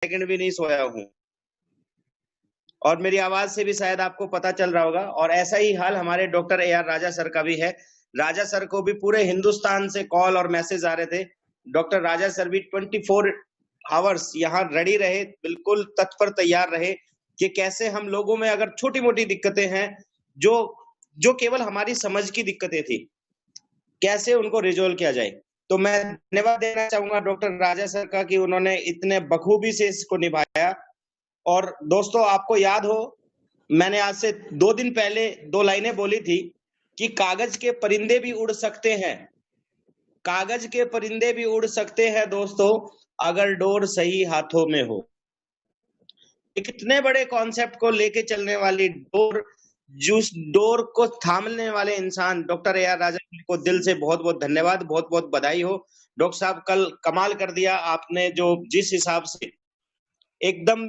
Second भी नहीं सोया हूँ। और मेरी आवाज से भी शायद आपको पता चल रहा होगा। और ऐसा ही हाल हमारे doctor A R Raja sir का भी है। राजा सर को भी पूरे हिंदुस्तान से कॉल और मैसेज आ रहे थे। डॉक्टर राजा सर भी 24 आवर्स यहाँ रेडी रहे, बिल्कुल तत्पर तैयार रहे कि कैसे हम लोगों में अगर छोटी मोटी दिक्कतें हैं जो जो केवल हमारी समझ की दिक्कतें थी, कैसे उनको रिजोल्व किया जाए। तो मैं धन्यवाद देना चाहूंगा डॉक्टर राजा सर का कि उन्होंने इतने बखूबी से इसको निभाया। और दोस्तों, आपको याद हो, मैंने आज से 2 दिन पहले 2 लाइनें बोली थी कि कागज के परिंदे भी उड़ सकते हैं। कागज के परिंदे भी उड़ सकते हैं दोस्तों, अगर डोर सही हाथों में हो। एक इतने बड़े कॉन्सेप्ट को लेके चलने वाली डोर, जिस डोर को थामने वाले इंसान डॉक्टर ए आर राजा को दिल से बहुत बहुत धन्यवाद, बहुत बहुत बधाई हो। डॉक्टर साहब, कल कमाल कर दिया आपने, जो जिस हिसाब से एकदम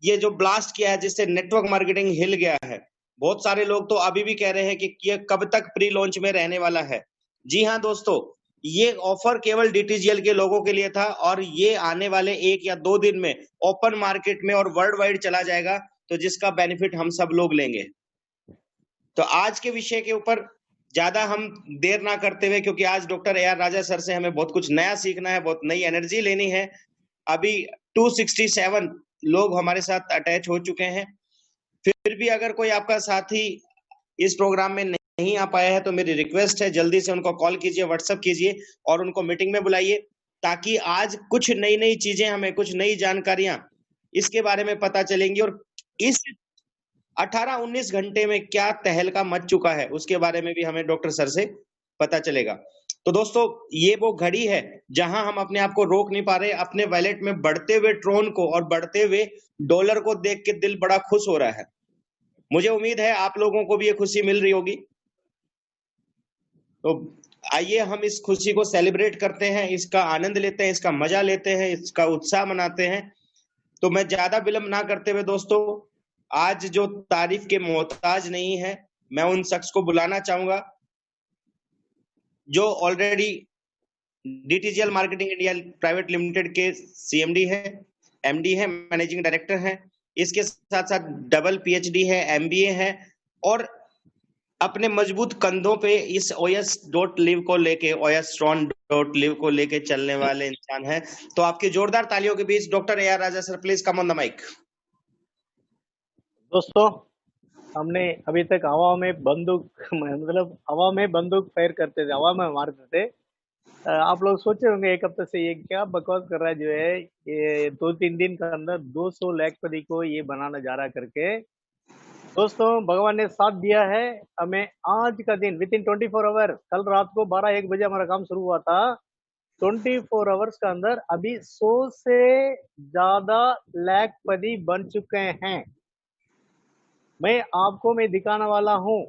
ये जो ब्लास्ट किया है, जिससे नेटवर्क मार्केटिंग हिल गया है। बहुत सारे लोग तो अभी भी कह रहे हैं कि ये कब तक प्री लॉन्च में रहने वाला है। जी हाँ दोस्तों, ये ऑफर केवल डीटीजीएल के लोगों के लिए था और ये आने वाले 1 या 2 दिन में ओपन मार्केट में और वर्ल्ड वाइड चला जाएगा, तो जिसका बेनिफिट हम सब लोग लेंगे। तो आज के विषय के ऊपर ज्यादा हम देर ना करते हुए, क्योंकि आज doctor A R Raja sir से हमें बहुत कुछ नया सीखना है, बहुत नई एनर्जी लेनी है। अभी 267 लोग हमारे साथ अटैच हो चुके हैं। फिर भी अगर कोई आपका साथी इस प्रोग्राम में नहीं आ पाया है, तो मेरी रिक्वेस्ट है, जल्दी से उनको कॉल कीजिए, व्हाट्सएप कीजिए और उनको मीटिंग में बुलाइए, ताकि आज कुछ नई नई चीजें, हमें कुछ नई जानकारियां इसके बारे में पता चलेंगी। और इस 18-19 घंटे में क्या तहलका मच चुका है, उसके बारे में भी हमें डॉक्टर सर से पता चलेगा। तो दोस्तों, ये वो घड़ी है जहां हम अपने आप को रोक नहीं पा रहे। अपने वैलेट में बढ़ते हुए ट्रोन को और बढ़ते हुए डॉलर को देख के दिल बड़ा खुश हो रहा है। मुझे उम्मीद है आप लोगों को भी ये खुशी मिल रही होगी। तो आइए हम इस खुशी को सेलिब्रेट करते हैं, इसका आनंद लेते हैं, इसका मजा लेते हैं, इसका उत्साह मनाते हैं। तो मैं ज्यादा विलंब ना करते हुए दोस्तों, आज जो तारीफ के मोहताज नहीं है, मैं उन शख्स को बुलाना चाहूंगा जो already DTGL marketing India private limited के सीएमडी है, एमडी है, मैनेजिंग डायरेक्टर है। इसके साथ साथ डबल पीएचडी है, एमबीए है, और अपने मजबूत कंधों पे इस OS.live को लेके, OSTron.live को लेके चलने वाले इंसान है। तो आपकी जोरदार तालियों के बीच doctor A R Raja sir, please come on the mic. दोस्तों, हमने अभी तक हवा में बंदूक मतलब हवा में बंदूक फायर करते थे, हवा में मारते थे। आप लोग सोचे होंगे एक हफ्ते से ये क्या बकवास कर रहा है, जो है ये 2-3 दिन के अंदर 200 लाखपति को ये बनाना जा रहा करके। दोस्तों, भगवान ने साथ दिया है हमें। आज का दिन विद इन 24 आवर, कल रात को 12-1 बजे हमारा काम शुरू हुआ था। 24 आवर्स के अंदर अभी 100 से ज्यादा लाखपति बन चुके हैं। मैं दिखाने वाला हूँ,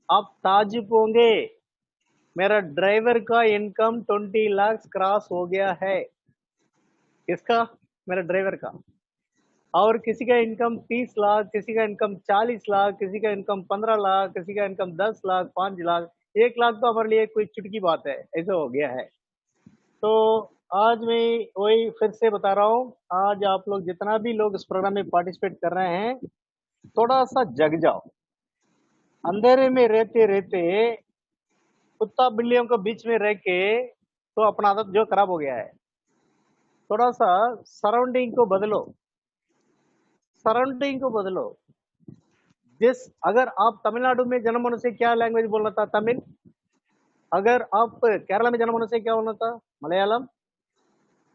आप ताजुब होंगे। मेरा ड्राइवर का इनकम 20 लाख क्रॉस हो गया है। किसका? मेरा ड्राइवर का। और किसी का इनकम 30 लाख, किसी का इनकम 40 लाख, किसी का इनकम 15 लाख, किसी का इनकम 10 लाख, 5 लाख, 1 लाख तो हमारे लिए कोई चुटकी बात है, ऐसा हो गया है। तो आज मैं वही फिर से बता रहा हूँ, आज आप लोग जितना भी लोग इस प्रोग्राम में पार्टिसिपेट कर रहे हैं, थोड़ा सा जग जाओ। अंधेरे में रहते रहते कुत्ता बिल्लियों के बीच में रह के तो अपना आदत जो खराब हो गया है। थोड़ा सा सराउंडिंग को बदलो, सराउंडिंग को बदलो। अगर आप तमिलनाडु में जन्म होने से क्या लैंग्वेज बोलना था? तमिल। अगर आप केरला में जन्म होने से क्या बोलना था? मलयालम।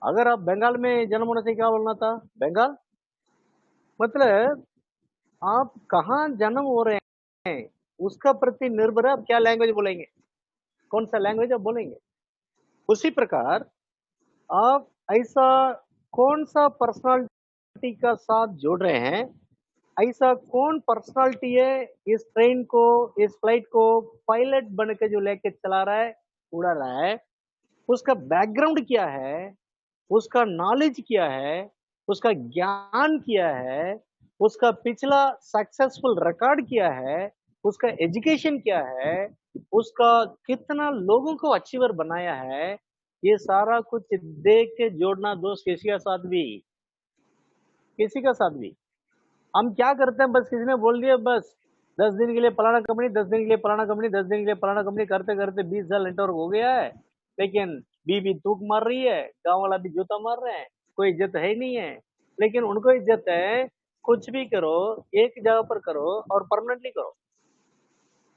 अगर आप बंगाल में जन्म होने से क्या बोलना था? बंगाल। मतलब आप कहाँ जन्म हो रहे हैं उसका प्रति निर्भर है आप क्या लैंग्वेज बोलेंगे, कौन सा लैंग्वेज आप बोलेंगे। उसी प्रकार आप ऐसा कौन सा पर्सनालिटी का साथ जोड़ रहे हैं, ऐसा कौन पर्सनालिटी है इस ट्रेन को, इस फ्लाइट को पायलट बन के जो लेके चला रहा है, उड़ा रहा है, उसका बैकग्राउंड क्या है, उसका नॉलेज क्या है, उसका ज्ञान क्या है, उसका पिछला सक्सेसफुल रिकॉर्ड क्या है, उसका एजुकेशन क्या है, उसका कितना लोगों को अचीवर बनाया है, ये सारा कुछ देख के जोड़ना दोस्त किसी के साथ भी। किसी का साथ भी। हम क्या करते हैं, बस किसी ने बोल दिया, बस 10 दिन के लिए फलाना कंपनी, 10 दिन के लिए फलाना कंपनी, 10 दिन के लिए फलाना कंपनी, करते करते 20 साल नेटवर्क हो गया है। लेकिन बीबी तूक मार रही है, गांव वाला भी जूता मार रहे हैं, कोई इज्जत है ही नहीं है। लेकिन उनको इज्जत है, कुछ भी करो एक जगह पर करो और परमानेंटली करो।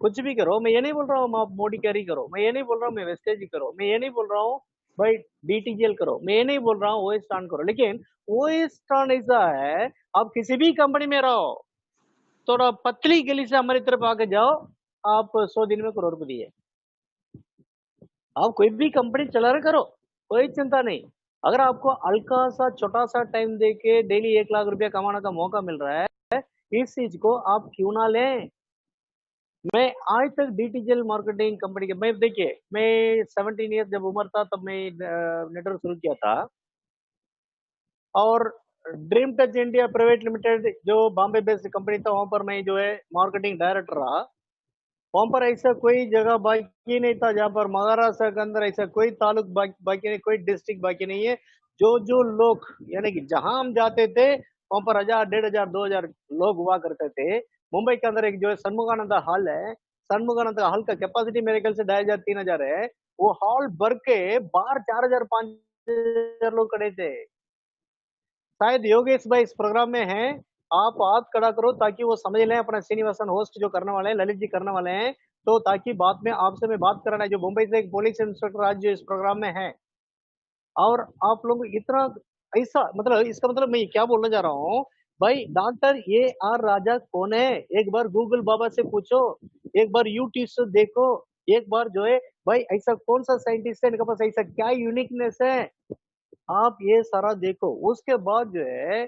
कुछ भी करो, मैं ये नहीं बोल रहा हूँ आप मोडी कैरी करो, मैं ये नहीं बोल रहा हूँ मैं वेस्टेज ही करो, मैं ये नहीं बोल रहा हूँ भाई डीटीजीएल करो, मैं ये नहीं बोल रहा हूँ ओएस स्टान करो। लेकिन ओएस स्टान ऐसा है, आप किसी भी कंपनी में रहो, थोड़ा पतली गली से हमारी तरफ आके जाओ, आप 100 दिन में करोड़पति है। आप कोई भी कंपनी चला रहे करो, कोई चिंता नहीं। अगर आपको हल्का सा छोटा सा टाइम देके डेली 1 लाख रुपया कमाने का मौका मिल रहा है, इस चीज को आप क्यों ना लें। मैं आज तक डीटीजीएल मार्केटिंग कंपनी के, मैं देखिए मैं 17 ईयर जब उम्र था तब मैं नेटवर्क शुरू किया था। और dream touch India private limited जो बॉम्बे बेस्ड कंपनी था, वहां पर मैं जो है मार्केटिंग डायरेक्टर रहा। वहां पर ऐसा कोई जगह बाकी नहीं था जहां पर महाराष्ट्र के अंदर ऐसा कोई तालुक बाकी नहीं, कोई डिस्ट्रिक्ट बाकी नहीं है। जो जो लोग, यानी कि जहां हम जाते थे वहां पर 1000, 1500, 2000 लोग हुआ करते थे। मुंबई के अंदर एक जो है सन्मुखानंद हॉल है, सन्मुखानंद हॉल का कैपेसिटी मेरे ख्याल से 2500, 3000 है। वो हॉल भर के बाहर 4000, 5000 लोग खड़े थे। शायद योगेश भाई इस प्रोग्राम में हैं, आप हाथ खड़ा करो ताकि वो समझ लें, अपना श्रीनिवासन होस्ट जो करने वाले हैं, ललित जी करने वाले हैं, तो ताकि बाद में आपसे मैं बात कराना है, जो मुंबई से एक पुलिस इंस्पेक्टर आज जो इस प्रोग्राम में है। और आप लोग इतना ऐसा, मतलब इसका मतलब मैं क्या बोलना चाह रहा हूँ, भाई डॉक्टर ए आर राजा कौन है, एक बार गूगल बाबा से पूछो, एक बार यूट्यूब से देखो, एक बार जो है भाई ऐसा कौन सा साइंटिस्ट है, इनके पास ऐसा क्या यूनिकनेस है, आप ये सारा देखो। उसके बाद जो है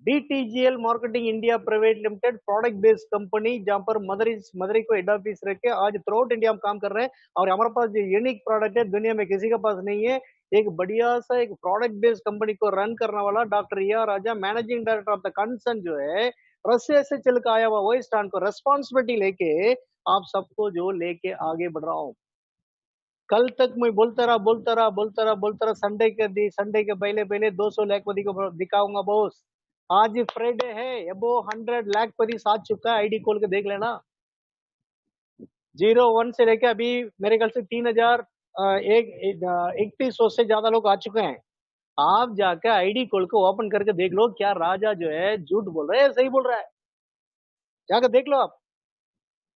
DTGL marketing India private limited product based company, जहां पर मदरी को हेड ऑफिस रख के आज थ्रू आउट इंडिया हम काम कर रहे हैं। और हमारे पास जो यूनिक प्रोडक्ट है दुनिया में किसी के पास नहीं है, एक बढ़िया सा एक प्रोडक्ट बेस्ड कंपनी को रन करने वाला doctor A R Raja, managing director of the concern, जो है रसिया से चल के आया हुआ वही स्टैंड को रेस्पॉन्सिबिलिटी लेके आप सबको जो लेके आगे बढ़ रहा हूँ। कल तक मैं बोलता रहा, संडे के पहले पहले 200 लाखपति को दिखाऊंगा बॉस। आज फ्राइडे है, अबो 100 लाखपति साथ चुका है, आईडी खोल के देख लेना। 01 से लेके अभी मेरे ख्याल से 3000 3100 से ज्यादा लोग आ चुके हैं। आप जाकर आईडी खोल के ओपन करके देख लो, क्या राजा जो है झूठ बोल रहा है सही बोल रहा है, जाकर देख लो आप।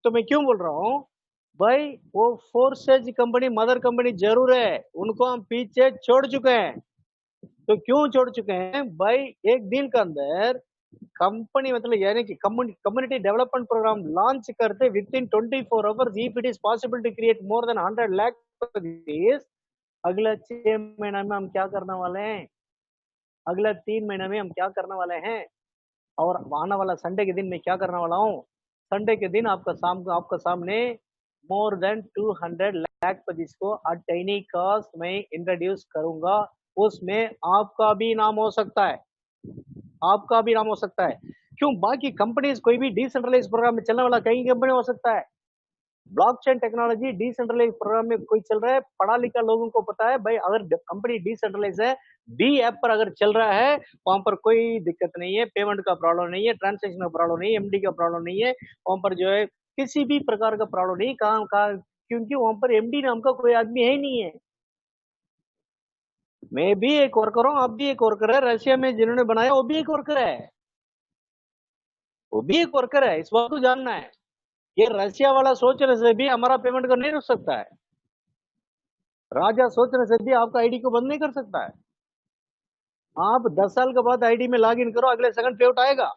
तो मैं क्यों बोल रहा हूँ भाई, वो फोर्सेज कंपनी मदर कंपनी जरूर है, उनको हम पीछे छोड़ चुके हैं। तो क्यों छोड़ चुके हैं भाई, एक दिन के अंदर कंपनी, मतलब यानी कि कम्युनिटी डेवलपमेंट प्रोग्राम लॉन्च करते within 24 hours, if it is possible to create more than 100 lakh. अगला 6 महीना में हम क्या करने वाले हैं, अगला 3 महीना में हम क्या करने वाले हैं, और आने वाला संडे के दिन मैं क्या करने वाला हूँ। संडे के दिन आपका सामने मोर देन 200 लाख पीस को एट एनी कॉस्ट मैं इंट्रोड्यूस करूंगा। उसमें आपका भी नाम हो सकता है, आपका भी नाम हो सकता है। क्यों, बाकी कंपनीज कोई भी डिसेंट्रलाइज प्रोग्राम में चलने वाला कहीं कंपनी हो सकता है। ब्लॉकचेन टेक्नोलॉजी डिसेंट्रलाइज प्रोग्राम में कोई चल रहा है, पढ़ा लिखा लोगों को पता है भाई, अगर कंपनी डिसेंट्रलाइज है, डी ऐप पर अगर चल रहा है, वहां पर कोई दिक्कत नहीं है, पेमेंट का प्रॉब्लम नहीं है, ट्रांजेक्शन का प्रॉब्लम नहीं है, एमडी का प्रॉब्लम नहीं है, वहां पर जो है किसी भी प्रकार का प्रॉब्लम नहीं, कहा, क्योंकि वहां पर एमडी नाम का कोई आदमी है ही नहीं है। मैं भी एक वर्कर हूँ, आप भी एक वर्कर है, रशिया में जिन्होंने बनाया वो भी एक वर्कर है, वो भी एक वर्कर है, इस बात को जानना है। ये रशिया वाला सोचने से भी हमारा पेमेंट को नहीं रुक सकता है, राजा सोचने से भी आपका आईडी को बंद नहीं कर सकता है। आप 10 साल के बाद आईडी में लॉग इन करो, अगले सेकंड पेआउट आएगा,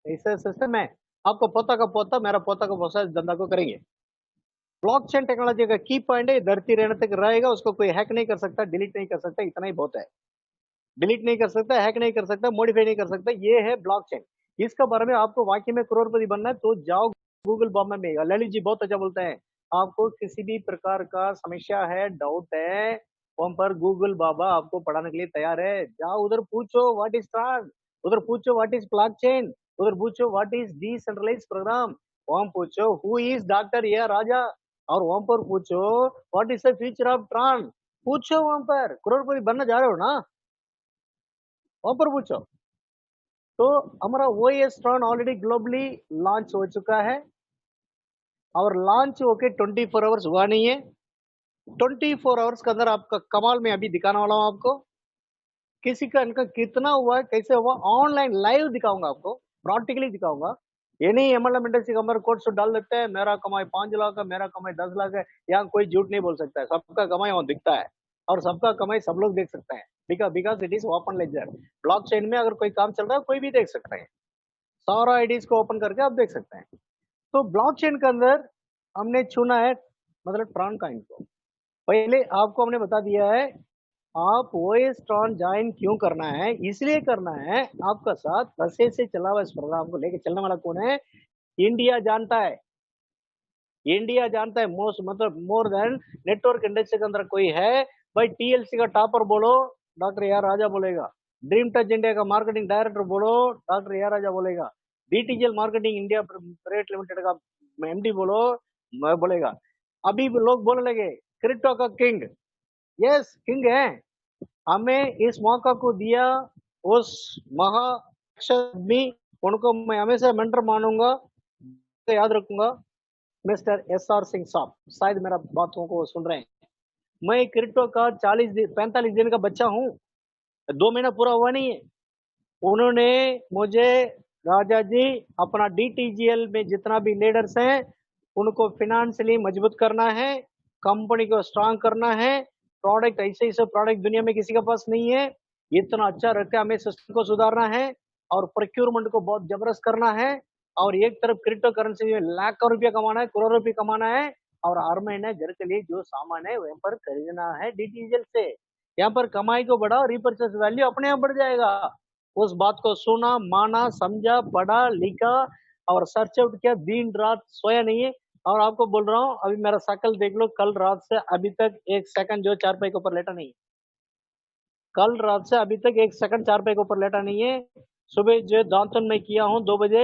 ऐसा सिस्टम है। आपका पोता का पोता, मेरा पोता का पोता इस धंधा को करेंगे। ब्लॉकचेन टेक्नोलॉजी का की पॉइंट है, धरती रहने तक रहेगा, उसको कोई हैक नहीं कर सकता, डिलीट नहीं कर सकता, इतना ही बहुत है। डिलीट नहीं कर सकता, हैक नहीं कर सकता, मॉडिफाई नहीं कर सकता, ये है ब्लॉकचेन। इसका बारे में आपको वाकई में करोड़पति बनना है तो जाओ गूगल बॉम्बे में, ललित जी बहुत अच्छा बोलते हैं। आपको किसी भी प्रकार का समस्या है, डाउट है, वहां पर गूगल बाबा आपको पढ़ाने के लिए तैयार है। जाओ उधर पूछो व्हाट इज ट्रांस, उधर पूछो व्हाट इज ब्लॉकचेन, उधर पूछो व्हाट इज डिसेंट्रलाइज्ड प्रोग्राम, वहां पूछो who is doctor A Raja, और वहां पर पूछो what is the future of trans. पूछो, वहां पर करोड़पति बनना जा रहे हो ना, वहां पर पूछो। तो हमारा OS Tron already globally launch हो चुका है और लॉन्च होके 24 आवर्स हुआ नहीं है। 24 आवर्स के अंदर आपका कमाल मैं अभी दिखाने वाला हूं आपको। किसी का इनका कितना हुआ है, कैसे हुआ, ऑनलाइन लाइव दिखाऊंगा आपको, प्रैक्टिकली दिखाऊंगा। ये नहीं MLM इंडस्ट्री का हमारे कोर्ट से डाल देते हैं, मेरा कमाई 5 लाख है, मेरा कमाई 10 लाख है। यहाँ कोई झूठ नहीं बोल सकता है, सबका कमाई वहां दिखता है और सबका कमाई सब लोग देख सकते हैं। Because it is open ledger. Blockchain में अगर कोई काम चल रहा है कोई भी देख सकता है, सारा आईडीज को ओपन करके आप देख सकते हैं। तो ब्लॉकचेन के अंदर हमने चुना है मतलब ट्रॉन कॉइन को। पहले आपको हमने बता दिया है आप OS Tron ज्वाइन क्यों करना है, इसलिए करना है आपका साथ रसे से चला हुआ इस प्रोग्राम को लेके चलने वाला कौन है, इंडिया जानता है। इंडिया जानता है मोस्ट मतलब मोर देन नेटवर्क इंडस्ट्री के अंदर कोई है भाई, TLC का टॉपर बोलो डॉक्टर AR राजा बोलेगा, ड्रीम टच इंडिया का मार्केटिंग डायरेक्टर बोलो डॉक्टर AR राजा बोलेगा, DTGL marketing India private limited का MD बोलो मैं बोलेगा। अभी लोग बोलने लगे क्रिप्टो का किंग, यस किंग है। हमें इस मौका को दिया उस आदमी, उनको मैं हमेशा मेंटर मानूंगा, याद रखूंगा, मिस्टर SR सिंह साहब। शायद मेरा बातों को सुन रहे हैं। मैं क्रिप्टो का 45 दिन का बच्चा हूँ, 2 महीना पूरा हुआ नहीं है। उन्होंने मुझे राजा जी अपना DTGL में जितना भी लीडर्स हैं उनको फिनेंशियली मजबूत करना है, कंपनी को स्ट्रांग करना है, प्रोडक्ट ऐसे ऐसे प्रोडक्ट दुनिया में किसी के पास नहीं है, इतना अच्छा रखा हमें सिस्टम को सुधारना है और प्रोक्योरमेंट को बहुत जबरदस्त करना है। और एक तरफ क्रिप्टो करेंसी में लाखों रुपया कमाना है, करोड़ों रुपये कमाना है और हर महीने घर के लिए जो सामान है वहां पर खरीदना है DTGL से। यहाँ पर कमाई को बढ़ाओ, रिपर्चेस वैल्यू अपने आप बढ़ जाएगा। उस बात को सुना, माना, समझा, पढ़ा, लिखा और सर्च आउट किया, दिन रात सोया नहीं है। और आपको बोल रहा हूँ अभी मेरा साइकिल देख लो, कल रात से अभी तक 1 सेकंड जो चारपाई के ऊपर लेटा नहीं, कल रात से अभी तक 1 सेकंड चारपाई के ऊपर लेटा नहीं है। सुबह जो दांतन में किया हूँ 2 बजे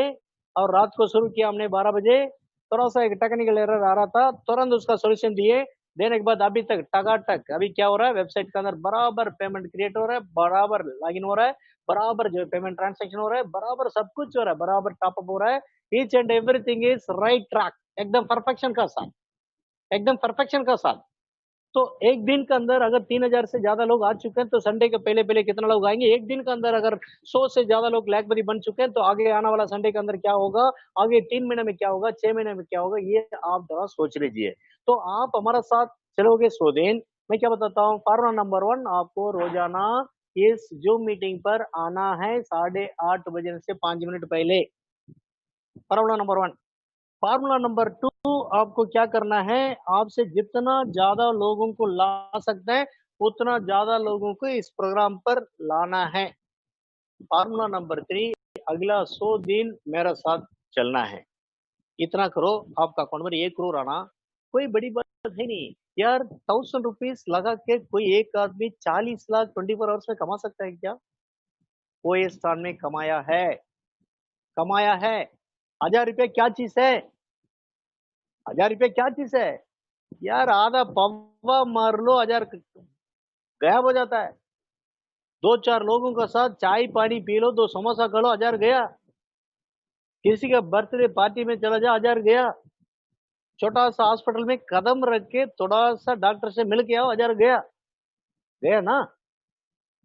और रात को शुरू किया हमने 12 बजे। थोड़ा सा एक टेक्निकल एरर आ रहा था, तुरंत उसका सोल्यूशन दिए, देने के बाद अभी तक टकाटक अभी क्या हो रहा है, वेबसाइट के अंदर बराबर पेमेंट क्रिएट हो रहा है, बराबर लॉगिन हो रहा है, बराबर जो पेमेंट ट्रांजेक्शन हो रहा है, बराबर सब कुछ हो रहा है, बराबर टॉपअप हो रहा है। Each and everything is right track, एकदम परफेक्शन का साथ, एकदम परफेक्शन का साथ। तो एक दिन के अंदर अगर 3000 से ज्यादा लोग आ चुके हैं तो संडे के पहले पहले कितना लोग आएंगे, एक दिन के अंदर अगर 100 से ज्यादा लोग लैखपति बन चुके हैं तो आगे आने वाला संडे के अंदर क्या होगा, आगे 3 महीने में क्या होगा, 6 महीने में क्या होगा, ये आप जरा सोच लीजिए। तो आप हमारा साथ चलोगे 100 दिन। मैं क्या बताता हूँ, फॉर्मूला नंबर 1, आपको रोजाना इस जूम मीटिंग पर आना है 8:30 बजे से 5 मिनट पहले। Formula number 1। फार्मूला नंबर 2, आपको क्या करना है, आपसे जितना ज्यादा लोगों को ला सकते हैं उतना ज्यादा लोगों को इस प्रोग्राम पर लाना है। फार्मूला नंबर 3, अगला 100 दिन मेरा साथ चलना है। इतना करो, आपका अकाउंट में 1 करोड़ आना कोई बड़ी बात है नहीं यार। 1000 रुपीज लगा के कोई एक आदमी 40 लाख 24 आवर्स में कमा सकता है क्या? OS Tron में कमाया है, कमाया है। 1000 रुपया क्या चीज है, 1000 रुपया क्या चीज है यार, आधा पौवा मार लो 1000 गायब हो जाता है। 2-4 लोगों के साथ चाय पानी पी लो, 2 समोसा खा लो, 1000 गया। किसी का बर्थडे पार्टी में चला जा, 1000 गया। छोटा सा हॉस्पिटल में कदम रख के थोड़ा सा डॉक्टर से मिल के आओ, 1000 गया, गया ना।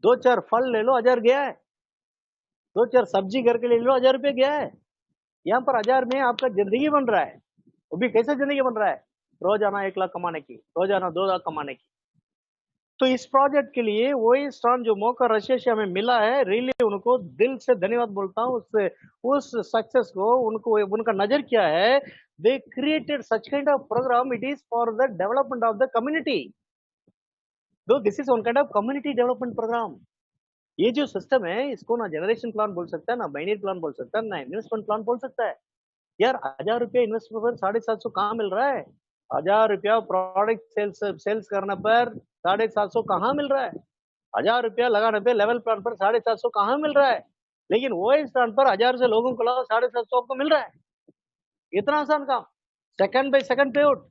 2-4 फल ले लो, 1000 गया है। 2-4 सब्जी घर के ले लो, 1000 रुपये गया है। यहाँ पर 1000 में आपका जिंदगी बन रहा है। वो भी कैसे जिंदगी बन रहा है, रोजाना 1 लाख कमाने की, रोजाना 2 लाख कमाने की। तो इस प्रोजेक्ट के लिए OS Tron जो मौका रशिया से हमें मिला है, रियली उनको दिल से धन्यवाद बोलता हूँ। उस सक्सेस को उनको उनका नजर क्या है, they created such kind of program, it is for the development of the community. Though this is one kind of community development program. ये जो सिस्टम है इसको ना जनरेशन प्लान बोल सकता है, ना बाइनरी प्लान बोल सकता है, ना इन्वेस्टमेंट प्लान बोल सकता है। यार 1000 रुपया इन्वेस्टमेंट पर 750 कहाँ मिल रहा है? 1000 रुपया प्रोडक्ट सेल्स करने पर 750 कहाँ मिल रहा है? 1000 रुपया लगाने पे लेवल प्लान पर 750 कहाँ मिल रहा है? लेकिन OS Tron पर 1000 से लोगों को लगाओ 750 आपको मिल रहा है। इतना आसान काम, सेकंड बाय सेकंड पे आउट।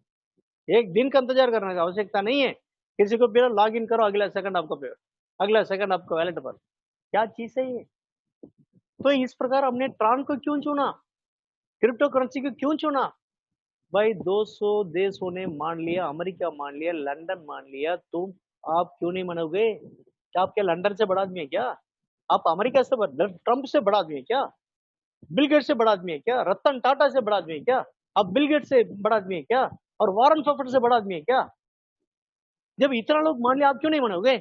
एक दिन का इंतजार करने की आवश्यकता नहीं है। किसी को भी लॉग इन करो, अगला सेकंड आपको पे, अगला सेकंड आपको वैलेट पर। क्या चीज है ये? तो इस प्रकार हमने ट्रान को क्यों चुना, क्रिप्टो करेंसी को क्यों चुना? भाई 200 देशों ने मान लिया, अमेरिका मान लिया, लंदन मान लिया, तुम आप क्यों नहीं मानोगे? क्या आप क्या लंदन से बड़ा आदमी है क्या? आप अमेरिका से ट्रंप से बड़ा आदमी है क्या? बिल गेट्स से बड़ा आदमी है क्या? रतन टाटा से बड़ा आदमी है क्या? अब बिल गेट्स से बड़ा आदमी है क्या? और वॉरेन बफेट से बड़ा आदमी है क्या? जब इतना लोग मान लिया, आप क्यों नहीं मानोगे?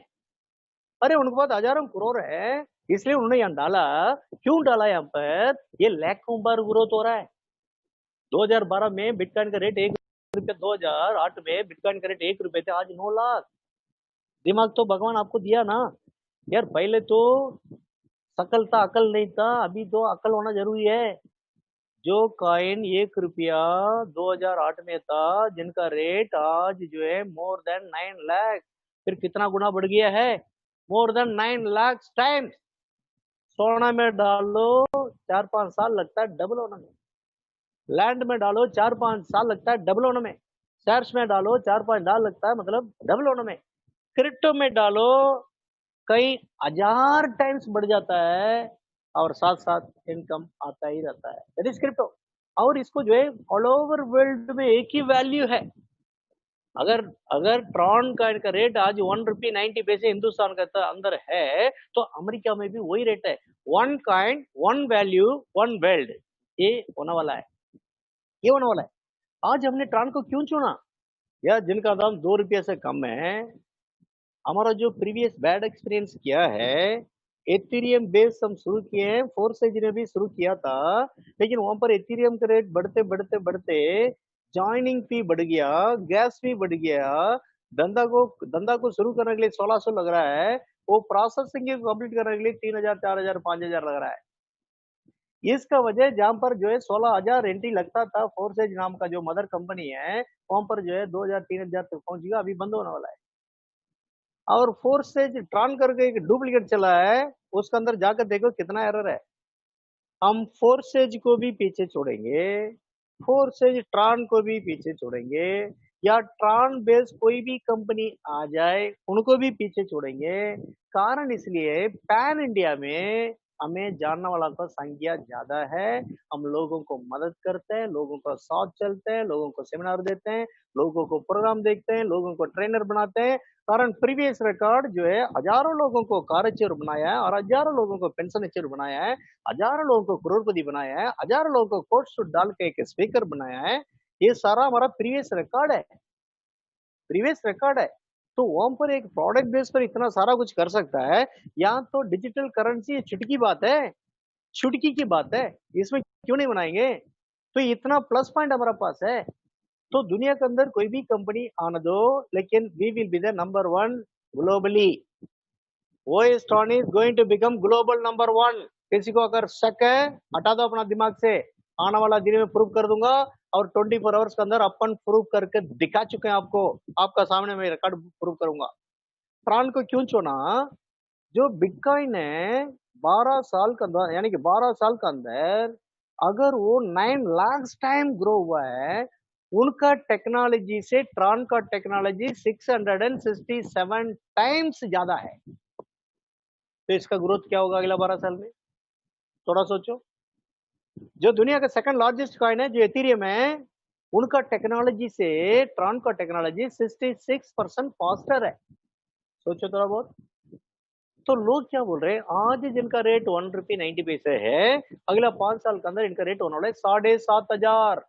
अरे उनके पास हजारों करोड़ है, इसलिए उन्होंने यहाँ डाला। क्यों डाला यहाँ पर? ये लाखों बार ग्रोथ हो रहा है। 2012 में बिटकॉइन का रेट 1 रुपया, 2008 में बिटकॉइन का रेट 1 रुपये थे, आज 9 लाख। दिमाग तो भगवान आपको दिया ना यार। पहले तो शकल था, अकल नहीं था, अभी तो अकल होना जरूरी है। जो कॉइन 1 रुपया 2008 में था, जिनका रेट आज जो है मोर देन 9 लाख, फिर कितना गुना बढ़ गया है? More than 9 lakh times. सोना में डालो 4-5 साल लगता है डबल होने में, लैंड में डालो 4-5 साल लगता है डबल होने में, शेयर्स में डालो 4-5 साल लगता है मतलब डबल होने में, क्रिप्टो में डालो कई हजार टाइम्स बढ़ जाता है, और साथ साथ इनकम आता ही रहता है। That is crypto. और इसको जो है ऑल ओवर वर्ल्ड में एक ही वैल्यू है। अगर अगर ट्रॉन का इनका रेट आज 1 रुपये 90 पैसे हिंदुस्तान का अंदर है, तो अमेरिका में भी वही रेट है। 1 कॉइन 1 वैल्यू 1 वर्ल्ड, ये होने वाला है, ये होने वाला है। आज हमने ट्रॉन को क्यों चुना? यार जिनका दाम 2 रुपये से कम है, हमारा जो प्रीवियस बैड एक्सपीरियंस किया है, एथीरियम बेस हम शुरू किए हैं, फोर्सेज ने भी शुरू किया था, लेकिन वहां पर एथीरियम का रेट बढ़ते बढ़ते बढ़ते ज्वाइनिंग फी बढ़ गया, गैस फी बढ़ गया, धंधा को शुरू करने के लिए 1600 लग रहा है, वो प्रोसेसिंग कंप्लीट करने के लिए 3000 4000 5000 लग रहा है। इसका वजह जहां पर जो है 16,000 एंट्री लगता था, फोर्सेज नाम का जो मदर कंपनी है, वहां पर जो है 2000 3000 तक पहुंच गया, अभी बंद होने वाला है। और फोर्सेज ट्रान करके एक डुप्लीकेट चला है, उसके अंदर जाकर देखो कितना एरर है। हम फोर्सेज को भी पीछे छोड़ेंगे, फोर्सेज ट्रान को भी पीछे छोड़ेंगे, या ट्रान बेस कोई भी कंपनी आ जाए उनको भी पीछे छोड़ेंगे। कारण इसलिए पैन इंडिया में हमें जानने वाला का संख्या ज्यादा है, हम लोगों को मदद करते हैं, लोगों का साथ चलते हैं, लोगों को सेमिनार देते हैं, लोगों को प्रोग्राम देखते हैं, लोगों को ट्रेनर बनाते हैं। कारण प्रीवियस रिकॉर्ड जो है हजारों लोगों को कारचेर बनाया है, और हजारों लोगों को पेंशन बनाया है, हजारों लोगों को करोड़पति बनाया है, हजारों लोगों को कोर्ट सूट डाल के एक स्पीकर बनाया है। ये सारा हमारा प्रीवियस रिकॉर्ड है, प्रीवियस रिकॉर्ड है। तो वहां पर एक प्रोडक्ट बेस पर इतना सारा कुछ कर सकता है। यहाँ तो डिजिटल करेंसी चुटकी बात है, चुटकी की बात है, इसमें क्यों नहीं बनाएंगे? तो इतना प्लस पॉइंट हमारे पास है। तो दुनिया के अंदर कोई भी कंपनी आने दो, लेकिन we will be the number 1 globally. ओएस्ट्रॉन is going to become global number 1। किसी को अगर शक है हटा दो अपना दिमाग से, आने वाला दिन में प्रूव कर दूंगा, और 24 आवर्स के अंदर अपन प्रूव करके दिखा चुके हैं आपको, आपका सामने में रिकॉर्ड प्रूव करूंगा। ट्रान को क्यों चुना? जो बिटकॉइन है 12 साल का अंदर, यानी कि 12 साल के अंदर अगर वो 9 लाख टाइम ग्रो हुआ है, उनका टेक्नोलॉजी से ट्रान का टेक्नोलॉजी 667 टाइम्स ज्यादा है। तो इसका ग्रोथ क्या होगा अगला 12 साल में? थोड़ा सोचो। जो दुनिया का सेकंड लार्जेस्ट कॉइन है, जो एथीरियम है, उनका टेक्नोलॉजी से ट्रान का टेक्नोलॉजी 66% फास्टर है। सोचो थोड़ा बहुत। तो लोग क्या बोल रहे हैं, आज जिनका रेट 1 रुपये 90 पैसे है, अगला 5 साल के अंदर इनका रेट होने वाला है 7,500।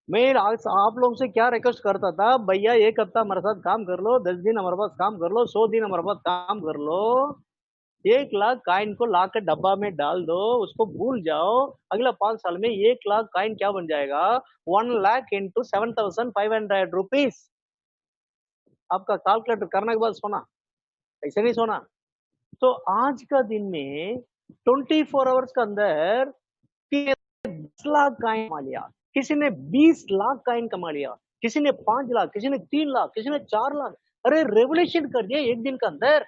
मैं आप लोगों से क्या रिक्वेस्ट करता था, भैया 1 हफ्ता हमारे साथ काम कर लो, 10 दिन हमारे पास काम कर लो, 100 दिन हमारे पास काम कर लो, 1 लाख कॉइन को ला कर डब्बा में डाल दो, उसको भूल जाओ। अगला 5 साल में 1 लाख कॉइन क्या बन जाएगा? 1 लाख इंटू 7,500 रुपीज। आपका कैलकुलेटर करने के बाद सोना, ऐसे नहीं सोना। तो आज का दिन में 24 आवर्स के अंदर 10 लाख कॉइन कमा लिया, किसी ने 20 लाख कॉइन कमा लिया, किसी ने 5 लाख, किसी ने 3 लाख, किसी ने 4 लाख। अरे रेवोल्यूशन कर दिया एक दिन के अंदर।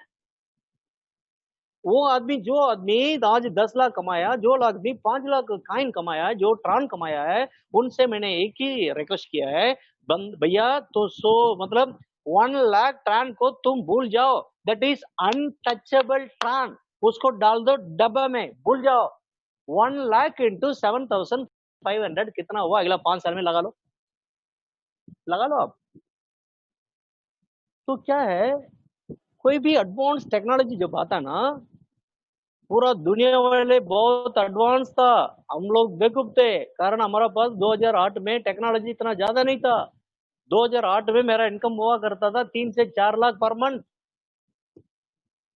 वो आदमी, जो आदमी आज 10 लाख कमाया, जो आदमी 5 लाख कॉइन कमाया, जो ट्रान कमाया है, उनसे मैंने एक ही रिक्वेस्ट किया है, भैया तो मतलब 1 लाख ट्रान को तुम भूल जाओ, दैट इज अनटचेबल ट्रान। उसको डाल दो डब्बा में, भूल जाओ। 1 लाख इंटू 7,500 कितना हुआ? अगला 5 साल में लगा लो, लगा लो आप। तो क्या है, कोई भी एडवांस टेक्नोलॉजी जब आता ना, पूरा दुनिया वाले बहुत एडवांस था, हम लोग बेवकूफ थे, कारण हमारा पास 2008 में टेक्नोलॉजी इतना ज्यादा नहीं था। 2008 में मेरा इनकम हुआ करता था 3 से 4 लाख पर मंथ।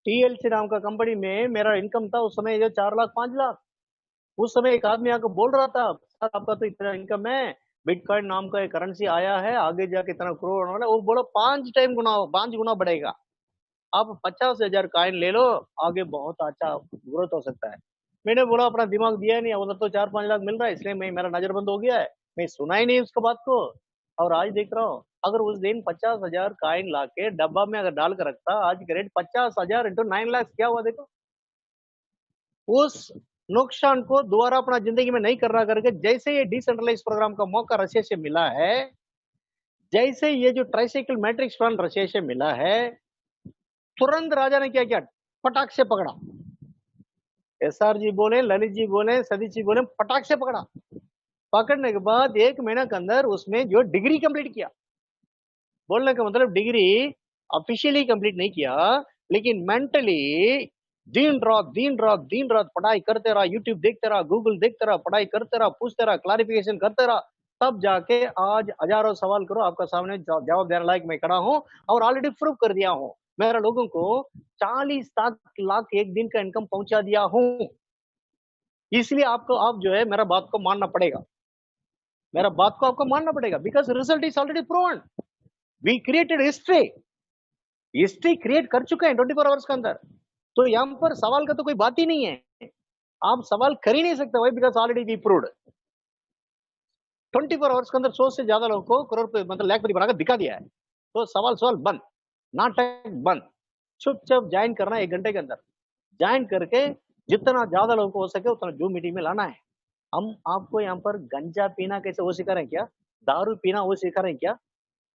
टीएलसी नाम का कंपनी में मेरा इनकम था उस समय जो 4 लाख 5 लाख। उस समय एक आदमी आकर बोल रहा था, सर आपका तो इतना इनकम है, बिटकॉइन नाम का एक करेंसी आया है, आगे जाके इतना करोड़ होने वाला है। वो बोलो 5 टाइम गुना, 5 गुना बढ़ेगा। आप 50,000 कॉइन ले लो, आगे बहुत अच्छा ग्रोथ हो सकता है। मैंने बोला अपना दिमाग दिया नहीं, उधर तो 4-5 लाख मिल रहा है, इसलिए मेरा नजर बंद हो गया है, मैं सुना ही नहीं उसके बात को। और आज देख रहा हूँ, अगर उस दिन 50,000 कॉइन ला के डब्बा में अगर डाल कर रखता, आज के रेट 50,000 इंटू 9 लाख क्या हुआ देखो। उस नुकसान को दोबारा अपना जिंदगी में नहीं करना करके, जैसे ये डिसेंट्रलाइज प्रोग्राम का मौका रशिया से मिला है, जैसे ये जो ट्राइसाइकिल मैट्रिक्स फंड रशिया से मिला है, तुरंत राजा ने क्या किया, फटाक से पकड़ा। एसआर जी बोले, ललित जी बोले, सतीश जी बोले, फटाक से पकड़ा। पकड़ने के बाद 1 महीना के अंदर उसमें जो डिग्री कंप्लीट किया। बोलने का मतलब डिग्री ऑफिशियली कंप्लीट नहीं किया, लेकिन मेंटली दिन रात दिन रात दिन रात पढ़ाई करते रहा, यूट्यूब देखते रहा, गूगल देखते रहा, पढ़ाई करते रहा, पूछते रहा, क्लैरिफिकेशन करते रहा, तब जाके आज हजारों सवाल करो, आपका सामने जवाब देने लायक मैं खड़ा हूं। और ऑलरेडी प्रूव कर दिया हूं, मेरा लोगों को 40 लाख एक दिन का इनकम पहुंचा दिया हूं। इसलिए आपको, आप जो है मेरा बात को मानना पड़ेगा, मेरा बात को आपको मानना पड़ेगा, because result is already proven. We created history, history create कर चुके हैं 24 आवर्स के अंदर। तो यहाँ पर सवाल का तो कोई बात ही नहीं है, आप सवाल कर ही नहीं सकते भाई, because already we proved. 24 hours के अंदर 100 से ज्यादा लोगों को करोड़ मतलब लाखपति बनाकर दिखा दिया है। तो सवाल बंद, नाटक बंद, चुपचाप ज्वाइन करना 1 घंटे के अंदर। ज्वाइन करके जितना ज्यादा लोगों को हो सके उतना जूम मीटिंग में लाना है। हम आपको यहाँ पर गंजा पीना कैसे वो सिखा रहे हैं क्या? दारू पीना वो सिखा रहे हैं क्या?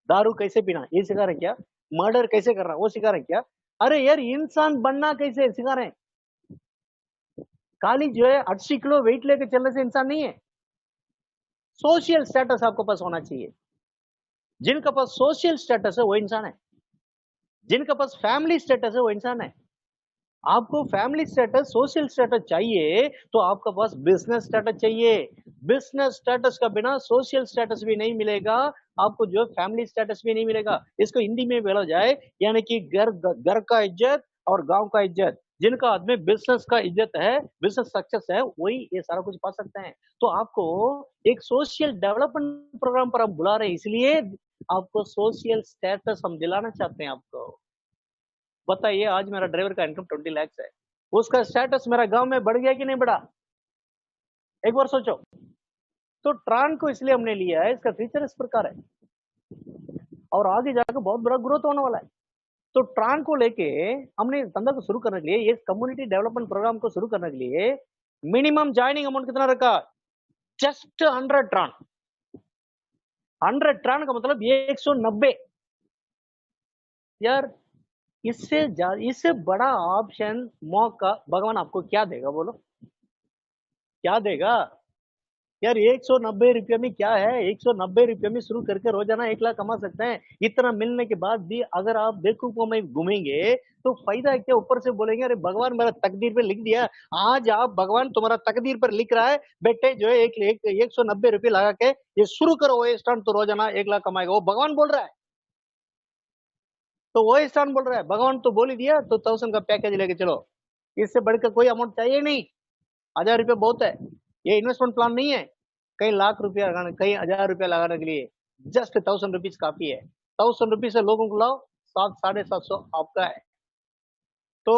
दारू कैसे पीना ये सिखा रहे हैं क्या? मर्डर कैसे करना वो सिखा रहे हैं क्या? अरे यार, इंसान बनना कैसे सिखा रहे हैं। खाली जो है 80 किलो वेट लेके चलने से इंसान नहीं है। सोशल स्टेटस आपको पास होना चाहिए। जिनका पास सोशल स्टेटस है वो इंसान है, जिनका पास फैमिली स्टेटस है वो इंसान है। आपको फैमिली स्टेटस, सोशल स्टेटस चाहिए तो आपका पास बिजनेस स्टेटस चाहिए। बिजनेस स्टेटस का बिना सोशल स्टेटस भी नहीं मिलेगा, आपको जो फैमिली स्टेटस भी नहीं मिलेगा। इसको हिंदी में बोला जाए, यानी कि घर का इज्जत और गांव का इज्जत। जिनका हाथ में बिजनेस का इज्जत है, बिजनेस सक्सेस है, वही ये सारा कुछ पा सकते हैं। तो आपको एक सोशल डेवलपमेंट प्रोग्राम पर हम बुला रहे हैं, इसलिए आपको सोशल स्टेटस हम दिलाना चाहते हैं आपको। बताइए, आज मेरा ड्राइवर का इनकम 20 लाख है, उसका स्टेटस मेरा गांव में बढ़ गया कि नहीं बढ़ा? एक बार सोचो। तो ट्रान को इसलिए हमने लिया है, इसका फीचर इस प्रकार है और आगे जाकर बहुत बड़ा ग्रोथ होने वाला है। तो ट्रान को लेके हमने धंधा को शुरू करने के लिए, ये कम्युनिटी डेवलपमेंट प्रोग्राम को शुरू करने के लिए मिनिमम ज्वाइनिंग अमाउंट कितना रखा? जस्ट 100 ट्रान। 100 ट्रान का मतलब ये 190। यार, इससे बड़ा ऑप्शन, मौका भगवान आपको क्या देगा बोलो? क्या देगा यार? 190 रुपये में क्या है? 190 रुपये में शुरू करके रोजाना 1 लाख कमा सकते हैं। इतना मिलने के बाद भी अगर आप बेवकूफों में घूमेंगे तो फायदा क्या? ऊपर से बोलेंगे अरे भगवान मेरा तकदीर पे लिख दिया। आज आप, भगवान तुम्हारा तकदीर पर लिख रहा है, बेटे जो है 190 रुपये लगा के ये शुरू करो, वो स्टैंड तो रोजाना 1 लाख कमाएगा, वो भगवान बोल रहा है। तो वो स्टैंड बोल रहा है, भगवान तो बोल ही दिया, तो 1000 का पैकेज लेके चलो। इससे बढ़कर कोई अमाउंट चाहिए नहीं, 1000 रुपये बहुत है। ये इन्वेस्टमेंट प्लान नहीं है कई लाख रुपया लगाने, कई 1000 रुपया लगाने के लिए। जस्ट 1000 रुपीज काफी है। 1000 रुपीज से लोगों को लाओ, 700-750 आपका है। तो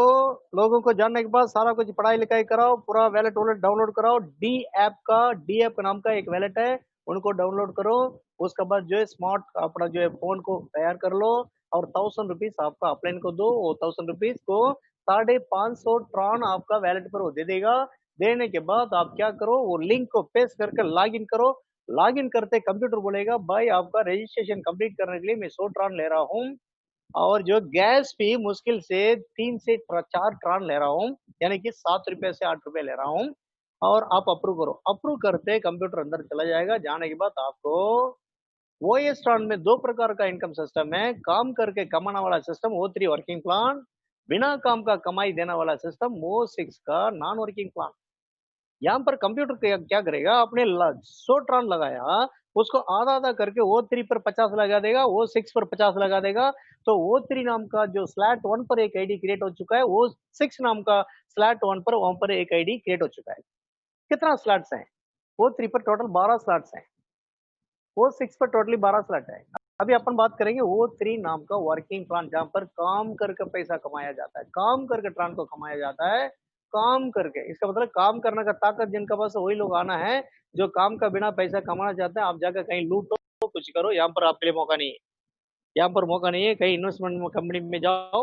लोगों को जानने के बाद सारा कुछ पढ़ाई लिखाई कराओ, पूरा वैलेट वॉलेट डाउनलोड कराओ। डी ऐप का नाम का एक वैलेट है, उनको डाउनलोड करो। उसके बाद जो है स्मार्ट अपना जो है फोन को तैयार कर लो और 1000 रुपीज आपका अपलाइन को दो। वो 1000 रुपीज को 550 ट्रॉन आपका वैलेट पर वो दे देगा। देने के बाद आप क्या करो, वो लिंक को पेस्ट करके लॉग इन करो। लॉग इन करते कंप्यूटर बोलेगा भाई आपका रजिस्ट्रेशन कंप्लीट करने के लिए मैं 100 ट्रॉन ले रहा हूँ, और जो गैस भी मुश्किल से 3 से 4 ट्रान ले रहा हूँ, यानी कि 7 रुपए से 8 रुपए ले रहा हूँ, और आप अप्रूव करो। अप्रूव करते कंप्यूटर अंदर चला जाएगा। जाने के बाद आपको ओएस ट्रान में 2 प्रकार का इनकम सिस्टम है। काम करके कमाने वाला सिस्टम O3 वर्किंग प्लान, बिना काम का कमाई देने वाला सिस्टम O6 का नॉन वर्किंग प्लान। यहाँ पर कंप्यूटर क्या करेगा, आपने 100 ट्रान लगाया, उसको आधा आधा करके O3 पर 50 लगा देगा, O6 पर 50 लगा देगा। तो O3 नाम का जो स्लैट 1 पर एक आईडी क्रिएट हो चुका है, O6 नाम का स्लैट 1 पर वहां पर एक आईडी क्रिएट हो चुका है। कितना स्लैट्स हैं? O3 पर टोटल 12 स्लैट्स हैं, O6 पर टोटली 12 स्लैट है। अभी अपन बात करेंगे O3 नाम का वर्किंग प्लान, जहां पर काम करके पैसा कमाया जाता है, काम करके ट्रान को कमाया जाता है, काम करके। इसका मतलब काम करने का ताकत जिनका पास वही लोग आना है जो काम का बिना पैसा कमाना चाहते हैं। आप जाकर कहीं लूटो, कुछ करो, यहाँ पर आपके लिए मौका नहीं है। यहाँ पर मौका नहीं है। कहीं इन्वेस्टमेंट कंपनी में जाओ,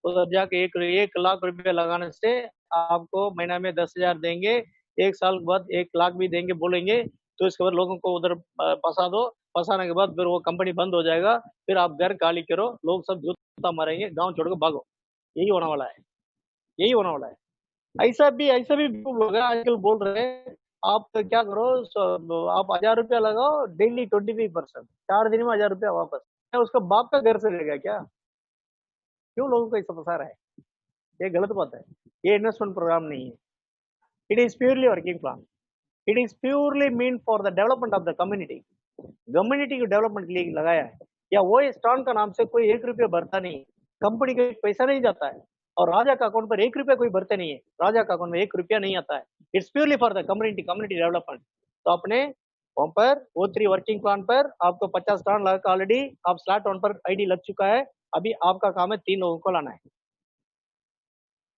उधर जाके 1 लाख रुपए लगाने से आपको महीना में 10,000 देंगे, 1 साल बाद 1 लाख भी देंगे बोलेंगे। तो इसके बाद लोगों को उधर फंसा दो, फंसाने के बाद फिर वो कंपनी बंद हो जाएगा, फिर आप घर खाली करो, लोग सब जूता मारेंगे, गांव छोड़कर भागो। यही होने वाला है, यही होने वाला है। ऐसा भी लोग आजकल बोल रहे हैं, आप क्या करो, आप 1,000 रुपया लगाओ डेली 25%, 4 दिन में 1,000 रुपया वापस। क्या उसका बाप का घर से लेगा क्या? क्यों लोगों को ऐसा फंसा रहा है? ये गलत बात है। ये इन्वेस्टमेंट प्रोग्राम नहीं है। It is purely working plan. It is purely mean for the development of the community. Community के डेवलपमेंट के लिए लगाया है। या वो स्टॉन का नाम से कोई 1 रुपया भरता नहीं, कंपनी का पैसा नहीं जाता है, और राजा का अकाउंट पर 1 रुपया कोई भरते नहीं है, राजा का अकाउंट में 1 रुपया नहीं आता है। It's purely for the community development. तो अपने वहां पर O3 वर्किंग प्लान पर आपको 50 टन लगा, ऑलरेडी आप स्लैट 1 पर आईडी लग चुका है। अभी आपका काम है 3 लोगों को लाना है।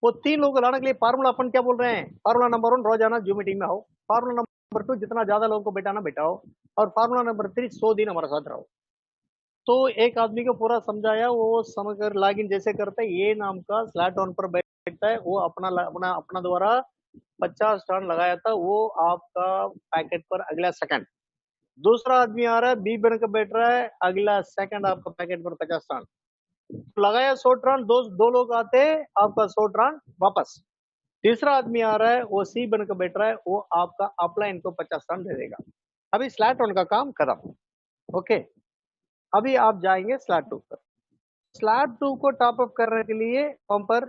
वो 3 लोगों को लाने के लिए फार्मूला अपन क्या बोल रहे हैं? फार्मूला नंबर 1, रोजाना जूम मीटिंग में आओ। फार्मूला नंबर 2, जितना ज्यादा लोगों को बैठाना बैठाओ। और फार्मूला नंबर 3, 100 दिन हमारे साथ रहो। तो एक आदमी को पूरा समझाया, वो समझ कर लॉगिन जैसे करता है, ये नाम का स्लैट 1 पर बैठता है, वो अपना द्वारा 50 टन लगाया था, वो आपका पैकेट पर अगला सेकंड। दूसरा आदमी आ रहा है, बी बनकर बैठ रहा है, अगला सेकंड आपका पैकेट पर 50 टन लगाया। 100 टन, दो लोग आते, आपका 100 टन वापस। तीसरा आदमी आ रहा है, वो सी बनकर बैठ रहा है, वो आपका अपलाइन को 50 टन दे देगा। अभी स्लैट 1 का काम खत्म। ओके, अभी आप जाएंगे स्लैट 2 पर। स्लैट 2 को टॉप अप करने के लिए वहां पर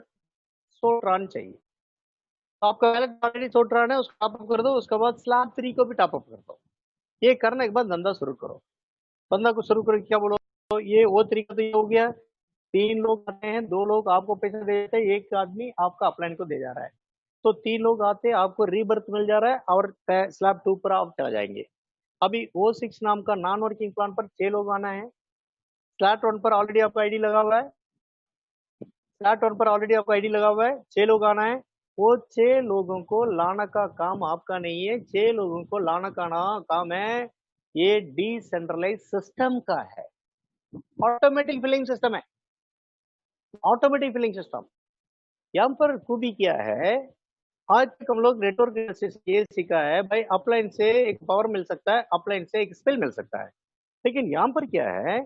100 टन चाहिए। तो आपका ऑलरेडी 100 टन है, उसको टॉप अप कर दो। उसके बाद स्लैट 3 को भी टॉप अप कर दो। ये करने के बाद धंधा शुरू करो। बंदा को शुरू करके क्या बोलो, तो ये वो तरीका तो ये हो गया, 3 लोग आते हैं, 2 लोग आपको पैसे देते हैं, एक आदमी आपका अपलाइन को दे जा रहा है। तो 3 लोग आते हैं, आपको रीबर्थ मिल जा रहा है, और स्लैब 2 पर आप चला जाएंगे। अभी O6 नाम का नॉन वर्किंग प्लान पर 6 लोग आना है। स्लैट 1 पर ऑलरेडी आपका आईडी लगा हुआ है, स्लैट 1 पर ऑलरेडी आपका आईडी लगा हुआ है, 6 लोग आना है। वो 6 लोगों को लाना का काम आपका नहीं है, 6 लोगों को लाना का काम है, ये डिसेंट्रलाइज सिस्टम का है। ऑटोमेटिक फिलिंग सिस्टम है, ऑटोमेटिक फिलिंग सिस्टम। यहाँ पर खूबी क्या है, आज तक हम लोग नेटवर्क ये सीखा है भाई, अपलाइन से एक पावर मिल सकता है, अपलाइन से एक स्पिल मिल सकता है। लेकिन यहाँ पर क्या है,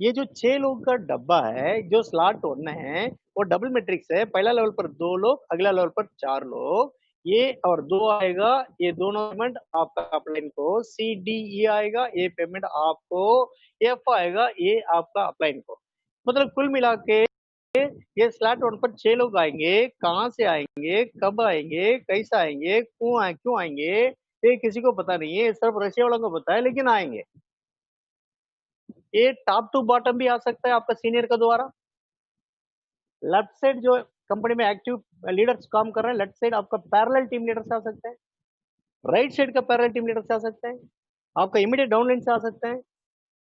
ये जो 6 लोग का डब्बा है, जो स्लॉट 1 है, वो डबल मैट्रिक्स है। पहला लेवल पर 2 लोग, अगला लेवल पर 4 लोग, ये और 2 आएगा, ये दोनों पेमेंट आपका अपलाइन को। CDE आएगा, ये पेमेंट आपको। F आएगा, ये आपका अपलाइन को। मतलब कुल मिला के ये स्लॉट 1 पर 6 लोग आएंगे। कहाँ से आएंगे, कब आएंगे, कैसे आएंगे, क्यों आएंगे, ये किसी को पता नहीं है, सिर्फ रशिया वालों को पता है, लेकिन आएंगे। ये टॉप टू बॉटम भी आ सकता है आपका सीनियर का द्वारा। लेफ्ट साइड जो कंपनी में एक्टिव लीडर्स काम कर रहे हैं, लेफ्ट साइड आपका पैरेलल टीम लीडर से आ सकते हैं, राइट साइड का पैरेलल टीम लीडर से आ सकते हैं, आपका इमीडिएट डाउनलाइन से आ सकते हैं।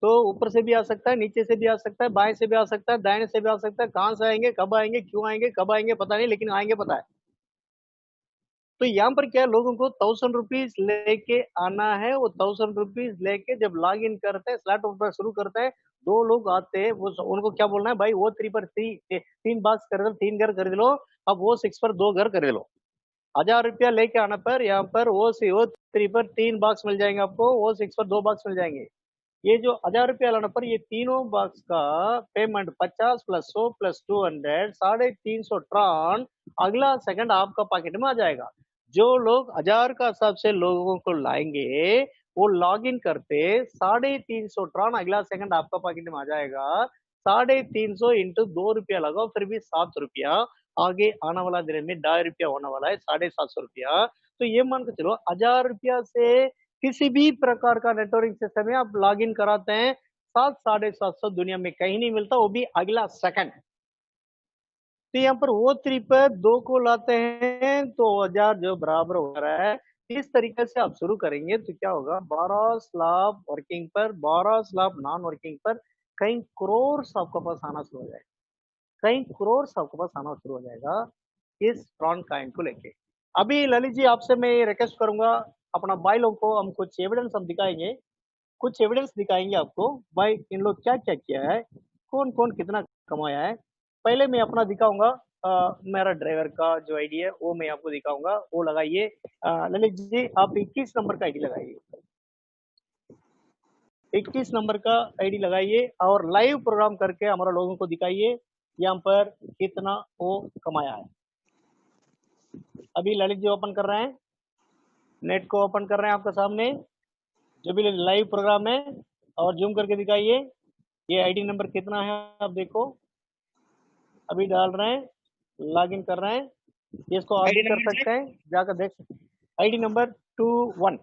तो ऊपर से भी आ सकता है, नीचे से भी आ सकता है, बाएं से भी आ सकता है, दाएं से भी आ सकता है। कहां से आएंगे, कब आएंगे, क्यों आएंगे, कब आएंगे पता नहीं, लेकिन आएंगे पता है। तो यहाँ पर क्या है, लोगों को 1000 रुपीज लेके आना है। वो 1000 रुपीज लेके जब लॉग इन करते हैं, स्लैट पर शुरू करते हैं, 2 लोग आते हैं, वो उनको क्या बोलना है भाई, वो 3 पर 3 बॉक्स खरीद लो, 3 घर खरीद लो। अब वो 6 पर 2 घर खरीद लो। 1000 रुपया लेके आने पर यहाँ पर वो 3 पर 3 बॉक्स मिल जाएंगे आपको, वो 6 पर 2 बॉक्स मिल जाएंगे। ये जो 1000 रुपया लाने पर ये तीनों बॉक्स का पेमेंट 50 प्लस 100 प्लस 200 350 ट्रान अगला सेकंड आपका पॉकेट में आ जाएगा। जो लोग 1000 का हिसाब से लोगों को लाएंगे वो लॉग इन करते 350 ट्रान अगला सेकंड आपका पॉकेट में आ जाएगा। 350 इंटू 2 रुपया लगाओ फिर भी 7 रुपया आगे आने वाला दिन में 2.5 रुपया होने वाला है 750 रुपया। तो ये मान के चलो 1000 रुपया से किसी भी प्रकार का नेटवर्किंग सिस्टम में आप लॉग इन कराते हैं 700-750 दुनिया में कहीं नहीं मिलता, वो भी अगला सेकंड। तो यहाँ पर वो 3 पर 2 को लाते हैं तो 1000 जो बराबर हो रहा है। इस तरीके से आप शुरू करेंगे तो क्या होगा 12 स्लैब वर्किंग पर 12 स्लैब नॉन वर्किंग पर कई करोड़ आपके पास आना शुरू हो जाएगा, कई करोड़ आपके पास आना शुरू हो जाएगा इस ट्रॉन कॉइन को लेके। अभी ललित जी आपसे मैं रिक्वेस्ट करूंगा अपना भाई लोग को हम कुछ एविडेंस हम दिखाएंगे, कुछ एविडेंस दिखाएंगे आपको भाई इन लोग क्या क्या किया है, कौन कौन कितना कमाया है। पहले मैं अपना दिखाऊंगा मेरा ड्राइवर का जो आईडी है वो मैं आपको दिखाऊंगा, वो लगाइए। ललित जी आप 21 नंबर का आईडी लगाइए, 21 नंबर का आईडी लगाइए और लाइव प्रोग्राम करके हमारा लोगों को दिखाइए यहाँ पर कितना वो कमाया है। अभी ललित जी ओपन कर रहे हैं, नेट को ओपन कर रहे हैं आपके सामने जो भी लाइव प्रोग्राम है और जूम करके दिखाइए ये आईडी नंबर कितना है आप देखो। अभी डाल रहे हैं, लॉगिन कर रहे हैं, इसको आप भी कर सकते हैं जाकर देख सकते हैं। आईडी नंबर 21,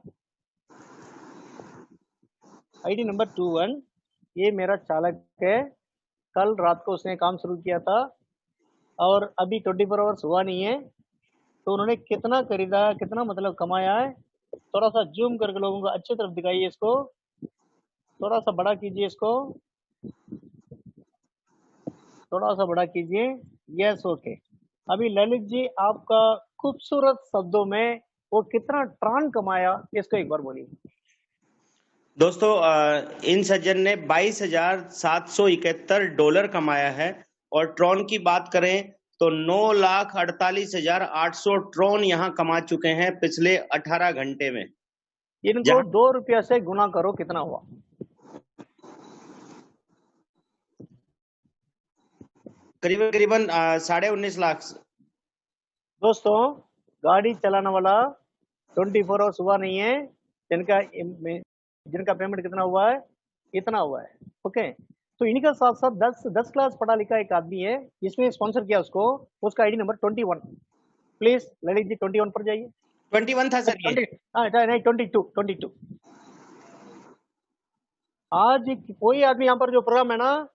आईडी नंबर 21 ये मेरा चालक है, कल रात को उसने काम शुरू किया था और अभी 24 आवर्स हुआ नहीं है तो उन्होंने कितना खरीदा कितना मतलब कमाया है। थोड़ा सा जूम करके लोगों को अच्छी तरफ दिखाइए, इसको थोड़ा सा बड़ा कीजिए, इसको थोड़ा सा बड़ा कीजिए, यस ओके। अभी ललित जी आपका खूबसूरत शब्दों में वो कितना ट्रान कमाया इसको एक बार बोलिए। दोस्तों इन सज्जन ने $22,771 कमाया है और ट्रॉन की बात करें तो 9,48,800 ट्रॉन यहाँ कमा चुके हैं पिछले 18 घंटे में। इनको 2 रुपया से गुना करो कितना हुआ, करीबन करीबन 19.5 लाख। दोस्तों गाड़ी चलाने वाला 24 आवर्स हुआ नहीं है, जिनका पेमेंट कितना हुआ है, इतना हुआ है ओके। तो इनका साथ साथ 10 क्लास पढ़ा लिखा एक आदमी है, इसमें स्पॉन्सर किया उसको, उसका ID number 21। Please Lalit ji 21 पर जाइए। 21 था सर ये। नहीं 22। आज कोई आदमी यहाँ पर जो प्रोग्राम है ना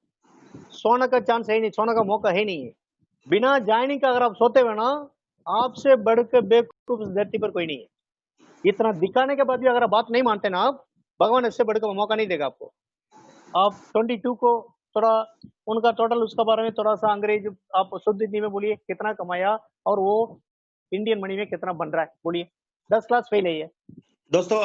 सोने का चांस है नहीं, सोने का मौका है नहीं है। बिना ज्वाइनिंग का अगर आप सोते हुए ना आपसे बढ़कर बेवकूफ धरती पर कोई नहीं है। इतना दिखाने के बाद भी अगर आप बात नहीं मानते ना आप, भगवान इससे बढ़कर मौका नहीं देगा आपको। आप 22 को थोड़ा उनका टोटल उसका बारे में थोड़ा सा अंग्रेज आप शुद्ध हिंदी में बोलिए कितना कमाया और वो इंडियन मनी में कितना बन रहा है बोलिए। 10 क्लास फेल है ये। दोस्तों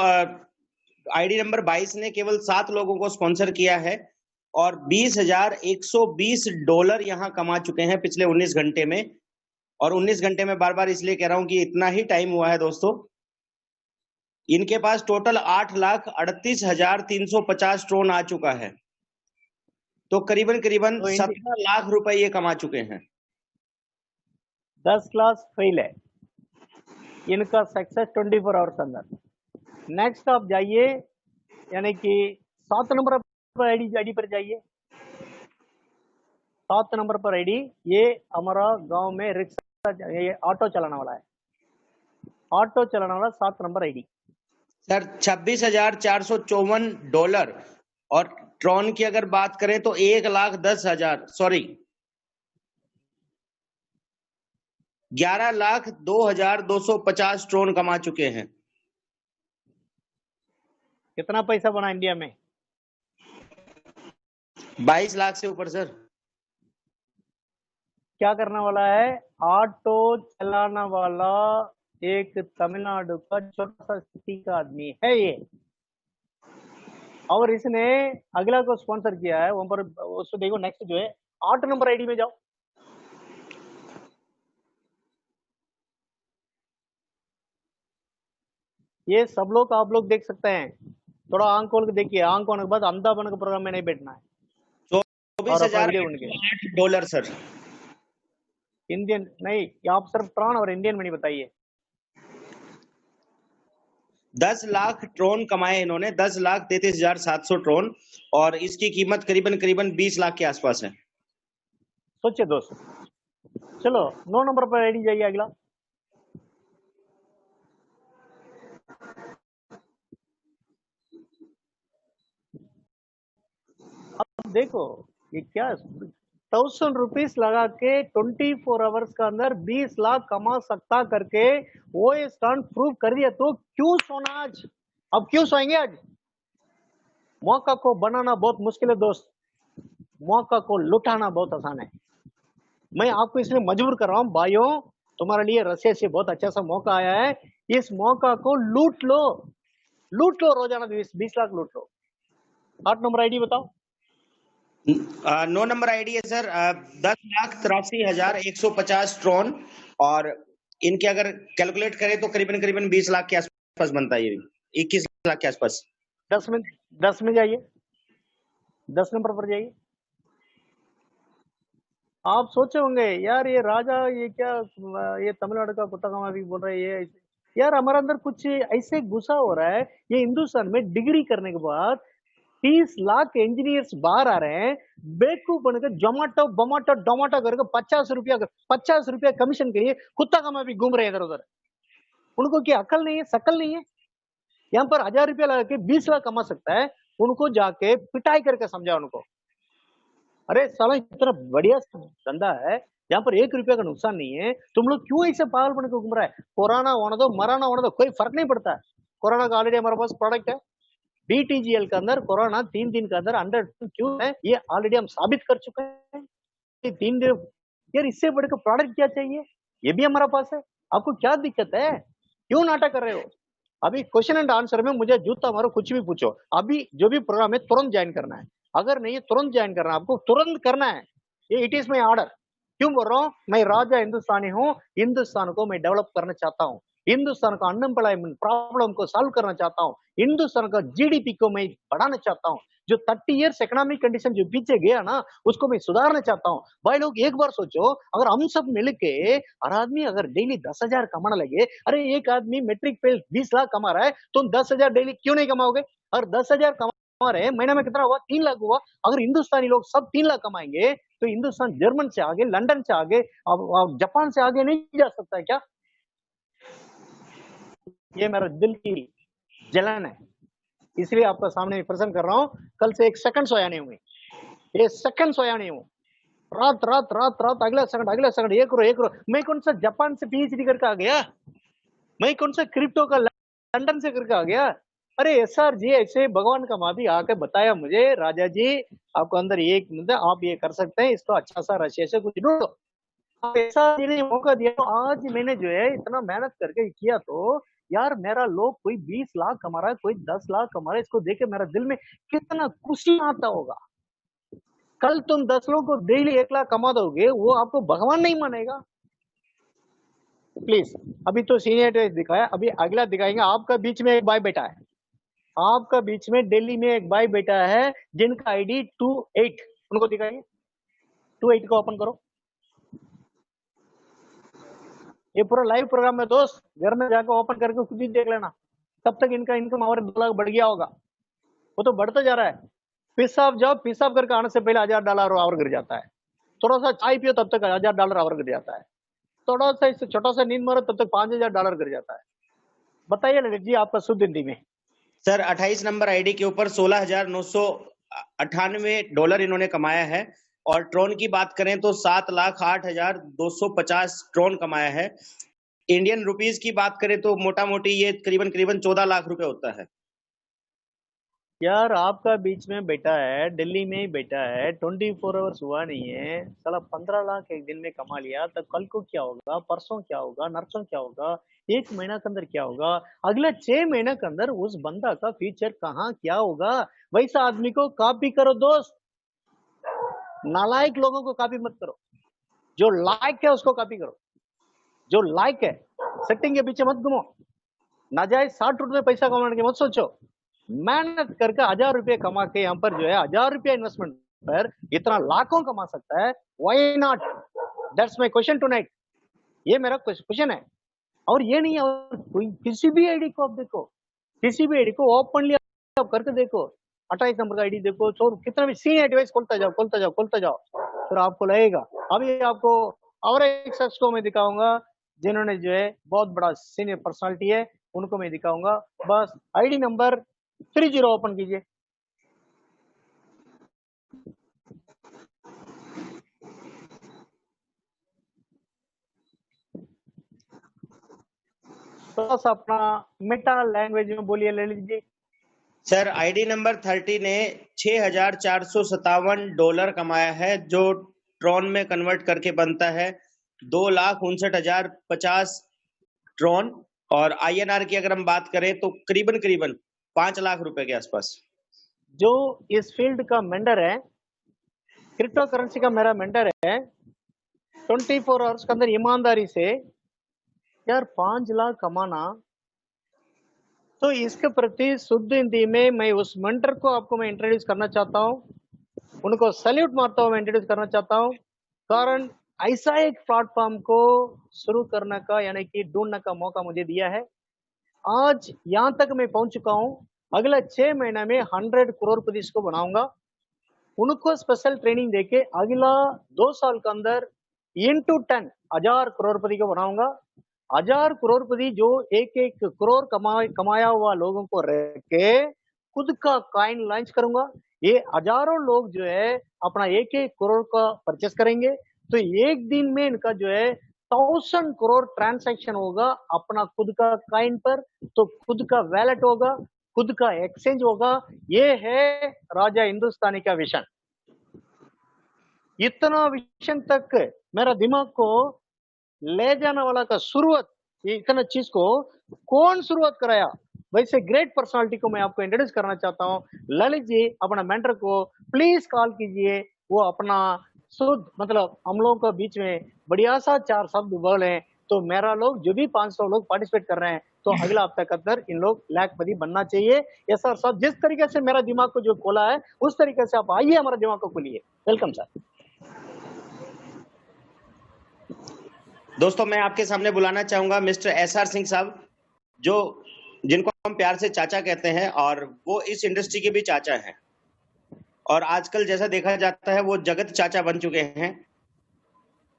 आईडी नंबर 22 ने केवल 7 लोगों को स्पॉन्सर किया है और $20,120 यहाँ कमा चुके हैं पिछले 19 घंटे में। और 19 घंटे में बार बार इसलिए कह रहा हूं कि इतना ही टाइम हुआ है दोस्तों। इनके पास टोटल 8,38,350 ट्रोन आ चुका है, तो करीबन करीबन तो 17 लाख रुपए ये कमा चुके हैं। 10 क्लास फेल है इनका सक्सेस 24 आवर्स अंदर। नेक्स्ट आप जाइए यानी कि 7 नंबर पर आईडी पर जाइए, 7 नंबर पर आईडी, ये हमारा गांव में रिक्शा ये ऑटो चलाने वाला है, ऑटो चलाने वाला 7 नंबर आईडी सर $26,454 और ट्रॉन की अगर बात करें तो 1,10,000 सॉरी 11,02,250 ट्रोन कमा चुके हैं। कितना पैसा बना इंडिया में? 22 लाख से ऊपर सर। क्या करने वाला है? ऑटो चलाने वाला एक तमिलनाडु का छोटा सा सिटी का आदमी है ये, और इसने अगला को स्पॉन्सर किया है वहां पर। उसको देखो नेक्स्ट जो है 8 नंबर आईडी में जाओ, ये सब लोग आप लोग देख सकते हैं थोड़ा आंख खोल के देखिए, आंख खोलने के बाद अंधा बन के प्रोग्राम में नहीं बैठना है। चौबीस और अपना हजार वीडियो उनके $8 सर। इंडियन नहीं, आप सिर्फ ट्रॉन और इंडियन मनी बताइए। 10 लाख ट्रोन कमाए इन्होंने, 10,33,700 ट्रोन, और इसकी कीमत करीबन करीबन 20 लाख के आसपास है। सोचिए दोस्त। चलो 9 नंबर पर आईडी जाइए अगला। अब देखो ये क्या, 1,000 रुपीज लगा के 24 आवर्स का अंदर 20 लाख कमा सकता करके वो ये स्टंट प्रूव कर दिया, तो क्यों सोना आज? अब क्यों सोएंगे आज? मौका को बनाना बहुत मुश्किल है दोस्त, मौका को लुटाना बहुत आसान है। मैं आपको इसलिए मजबूर कर रहा हूं भाइयों, तुम्हारे लिए रसिया से बहुत अच्छा सा मौका आया है, इस मौका को लूट लो, लूट लो, रोजाना 20 लाख लूट लो। 8 नंबर आईडी बताओ। 9 नंबर आईडी है सर, 10,83,150 ट्रोन, और इनके अगर कैलकुलेट करें तो करीबन करीबन 20 लाख के आसपास बनता है, ये 21 लाख के आसपास। 10 में जाइए, 10 नंबर पर जाइए। आप सोचे होंगे यार ये राजा ये क्या, ये तमिलनाडु का कुत्ता कामा भी बोल रहे हैं ये, यार हमारे अंदर कुछ ऐसे गुस्सा हो रहा है। ये हिंदुस्तान में डिग्री करने के बाद 30 लाख इंजीनियर्स बाहर आ रहे हैं, बेवकूफ बनकर जोमेटो बोमाटो डोमाटो करके 50 रुपया कमीशन के लिए कुत्ता कामा भी घूम रहे हैं इधर उधर। उनको क्या अकल नहीं है, शकल नहीं है? यहाँ पर 1,000 रुपया लगा के 20 लाख कमा सकता है, उनको जाके पिटाई करके समझा उनको। अरे साला इतना बढ़िया धंधा है, यहाँ पर 1 रुपया का नुकसान नहीं है, तुम लोग क्यों ऐसे पागल बन के घूम रहा है? कोरोना होने दो, मराना होने दो, कोई फर्क नहीं पड़ता है। कोरोना का ऑलरेडी हमारे पास प्रोडक्ट है, DTGL के अंदर कोरोना 3 दिन के अंदर 100 क्यों है, ये ऑलरेडी हम साबित कर चुके हैं। 3 दिन यार, इससे बढ़कर प्रोडक्ट क्या चाहिए? ये भी हमारे पास है, आपको क्या दिक्कत है? क्यों नाटक कर रहे हो? अभी क्वेश्चन एंड आंसर में मुझे जूता मारो, कुछ भी पूछो, अभी जो भी प्रोग्राम है तुरंत ज्वाइन करना है। अगर नहीं है तुरंत ज्वाइन करना है, आपको तुरंत करना है, ये इट इज माई ऑर्डर। क्यों बोल रहा हूँ? मैं राजा हिंदुस्तानी हूँ, हिंदुस्तान को मैं डेवलप करना चाहता हूँ, हिंदुस्तान का अनएम्प्लॉयमेंट प्रॉब्लम को सॉल्व करना चाहता हूँ, हिंदुस्तान का GDP को मैं बढ़ाना चाहता हूँ, जो 30 इयर्स इकोनॉमिक कंडीशन जो पीछे गया ना उसको मैं सुधारना चाहता हूँ। भाई लोग एक बार सोचो, अगर हम सब मिलके हर आदमी अगर डेली 10,000 कमाने लगे, अरे एक आदमी मैट्रिक फेल 20 लाख कमा रहा है, तुम 10,000 डेली क्यों नहीं कमाओगे? अगर 10,000 कमा रहे, महीना में कितना हुआ? 3 लाख हुआ। अगर हिंदुस्तानी लोग सब 3 लाख कमाएंगे तो हिंदुस्तान जर्मन से आगे, लंदन से आगे, जापान से आगे नहीं जा सकता है क्या? ये मेरा दिल की जलन है, इसलिए आपका सामने प्रश्न कर रहा हूं। कल से 1 सेकंड सोया नहीं हुई, ये सेकंड सोया नहीं हूं, रात रात रात रात, अगला सेकंड, एक करो। मैं कौन सा जापान से PhD करके आ गया? मैं कौन सा क्रिप्टो का लंदन से करके आ गया? अरे SR जी ऐसे भगवान का माफी आके बताया मुझे, राजा जी आपको अंदर एक मतलब आप ये कर सकते हैं, इसको अच्छा सा रशिया से कुछ ढूंढो। SR जी ने मौका दिया, तो आज मैंने जो है इतना मेहनत करके किया, तो यार मेरा लोग कोई 20 लाख कमा रहा है, कोई 10 लाख कमा रहा है, इसको देख के मेरा दिल में कितना खुशी आता होगा। कल तुम 10 लोगों को डेली 1 लाख कमा दोगे, वो आपको भगवान नहीं मानेगा? प्लीज, अभी तो सीनियर दिखाया, अभी अगला दिखाएंगे। आपका बीच में एक भाई बैठा है, आपका बीच में दिल्ली में एक भाई बैठा है जिनका ID 28, उनको दिखाइए। 28 को ओपन करो, ये पूरा लाइव प्रोग्राम है दोस्त, घर में जाकर ओपन करके खुद ही देख लेना। तब तक इनका इनकम और 2 लाख बढ़ गया होगा, वो तो बढ़ता जा रहा है। पिसाब जाओ, पिसाब करके आने से पहले $1,000 और गिर जाता है। थोड़ा सा चाय पियो तब तक $1,000 और गिर जाता है। थोड़ा सा इससे छोटा सा नींद मारो तब तक $5,000 गिर जाता है। बताइए ललित जी आपका शुद्ध हिंदी में। सर 28 नंबर आईडी के ऊपर $16,998 इन्होंने कमाया है, और ट्रोन की बात करें तो 7,08,250 ट्रोन कमाया है। इंडियन रुपीस की बात करें तो मोटा मोटी ये करीबन करीबन 14 लाख रुपए होता है। यार आपका बीच में बैठा है, दिल्ली में ही बैठा है, 24 आवर्स हुआ नहीं है, साला 15 लाख एक दिन में कमा लिया, तो कल को क्या होगा, परसों क्या होगा, नरसों क्या होगा, 1 महीना के अंदर क्या होगा, अगले 6 महीने के अंदर उस बंदा का फ्यूचर कहाँ क्या होगा? वैसा आदमी को कॉपी करो दोस्त, नालायक लोगों को कॉपी मत करो, जो लायक है उसको कॉपी करो, जो लायक है। सेटिंग के पीछे मत घूमो, नाजायज 60 रुपए पैसा कमाने के मत सोचो। मेहनत करके 1000 रुपये कमा के यहाँ पर जो है 1000 रुपये इन्वेस्टमेंट पर इतना लाखों कमा सकता है, why not? That's my question tonight. ये मेरा क्वेश्चन है। और ये नहीं है, और कोई किसी भी आईडी को आप देखो, किसी भी आईडी को ओपनली आप करके देखो, 28 नंबर का आईडी देखो, तो कितना भी सीनियर डिवाइस खोलता जाओ खोलता जाओ खोलता जाओ, फिर आपको लगेगा। अभी आपको और एक शख्स को मैं दिखाऊंगा जिन्होंने जो है बहुत बड़ा सीनियर पर्सनालिटी है, उनको मैं दिखाऊंगा। बस आईडी नंबर 30 ओपन कीजिए। थोड़ा सा अपना मेटा लैंग्वेज में बोलिए Lalit ji. Sir ID number 30 ने $6,457 कमाया है, जो ट्रॉन में कन्वर्ट करके बनता है 2,59,050 ट्रॉन, और आईएनआर की अगर हम बात करें तो करीबन करीबन 5 लाख रुपए के आसपास। जो इस फील्ड का मेंटर है, क्रिप्टो करेंसी का मेरा मेंटर है, 24 आवर्स के अंदर ईमानदारी से यार 5 लाख कमाना, तो इसके प्रति शुद्ध हिंदी में मैं उस मेंटर को आपको मैं इंट्रोड्यूस करना चाहता हूँ, उनको सैल्यूट मारता हूँ, मैं इंट्रोड्यूस करना चाहता हूँ। कारण ऐसा एक प्लेटफॉर्म को शुरू करने का यानी कि ढूंढने का मौका मुझे दिया है। आज यहाँ तक मैं पहुंच चुका हूँ, अगले 6 महीने में 100 करोड़पति को बनाऊंगा। उनको स्पेशल ट्रेनिंग देके अगला 2 साल के अंदर इंटू 10 1000 करोड़पति को बनाऊंगा। 1000 करोड़पति जो एक एक करोड़ कमाया हुआ लोगों को रख के खुद का कॉइन लॉन्च करूंगा। ये हजारों लोग जो है अपना एक एक करोड़ का परचेस करेंगे, तो एक दिन में इनका जो है 1000 करोड़ ट्रांसैक्शन होगा अपना खुद का कॉइन पर, तो खुद का वैलेट होगा, खुद का एक्सचेंज होगा। ये है राजा हिंदुस्तानी का विजन। इतना विजन तक मेरा दिमाग को ले जाने वाला का शुरुआत, इतना चीज को कौन शुरुआत कराया? वैसे ग्रेट पर्सनालिटी को मैं आपको इंट्रोड्यूस करना चाहता हूँ। ललित जी अपना मेंटर को प्लीज कॉल कीजिए, वो अपना शुद्ध मतलब हम लोगों के बीच में बढ़िया सा 4 शब्द बोले, तो मेरा लोग जो भी 500 लोग पार्टिसिपेट कर रहे हैं, तो अगला हफ्ते के अंदर इन लोग लाखपति बनना चाहिए। ये सर सब जिस तरीके से मेरा दिमाग को जो खोला है, उस तरीके से आप आइए हमारा दिमाग को खोलिए। Welcome sir. दोस्तों मैं आपके सामने बुलाना चाहूंगा मिस्टर एसआर सिंह साहब, जो जिनको हम प्यार से चाचा कहते हैं, और वो इस इंडस्ट्री के भी चाचा हैं, और आजकल जैसा देखा जाता है वो जगत चाचा बन चुके हैं।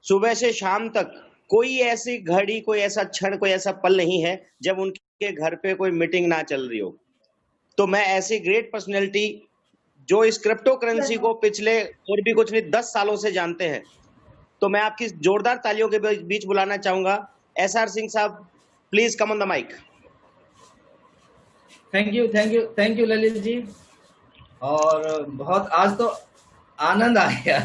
सुबह से शाम तक कोई ऐसी घड़ी, कोई ऐसा क्षण, कोई ऐसा पल नहीं है जब उनके घर पे कोई मीटिंग ना चल रही हो। तो मैं ऐसी ग्रेट पर्सनैलिटी जो इस क्रिप्टो करेंसी को पिछले और भी कुछ नहीं 10 सालों से जानते हैं, तो मैं आपकी जोरदार तालियों के बीच बुलाना चाहूंगा SR Singh sahab. Please come on the mic. Thank you Lalit ji. और बहुत आज तो आनंद आ गया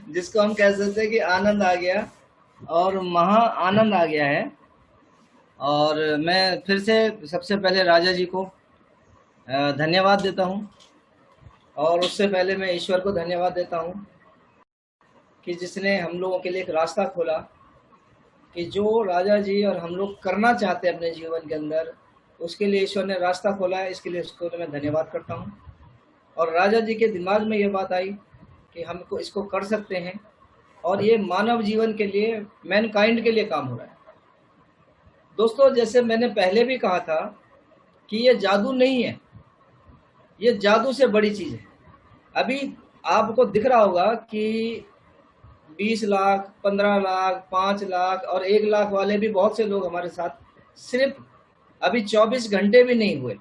जिसको हम कह सकते हैं कि आनंद आ गया और महा आनंद आ गया है। और मैं फिर से सबसे पहले राजा जी को धन्यवाद देता हूं, और उससे पहले मैं ईश्वर को धन्यवाद देता हूं कि जिसने हम लोगों के लिए एक रास्ता खोला, कि जो राजा जी और हम लोग करना चाहते हैं अपने जीवन के अंदर, उसके लिए ईश्वर ने रास्ता खोला है। इसके लिए उसको मैं धन्यवाद करता हूँ। और राजा जी के दिमाग में ये बात आई कि हमको इसको कर सकते हैं, और ये मानव जीवन के लिए, मैनकाइंड के लिए काम हो रहा है। दोस्तों जैसे मैंने पहले भी कहा था कि ये जादू नहीं है, ये जादू से बड़ी चीज़ है। अभी आपको दिख रहा होगा कि 20 लाख, 15 लाख, 5 लाख और 1 लाख वाले भी बहुत से लोग हमारे साथ सिर्फ अभी 24 घंटे भी नहीं हुए।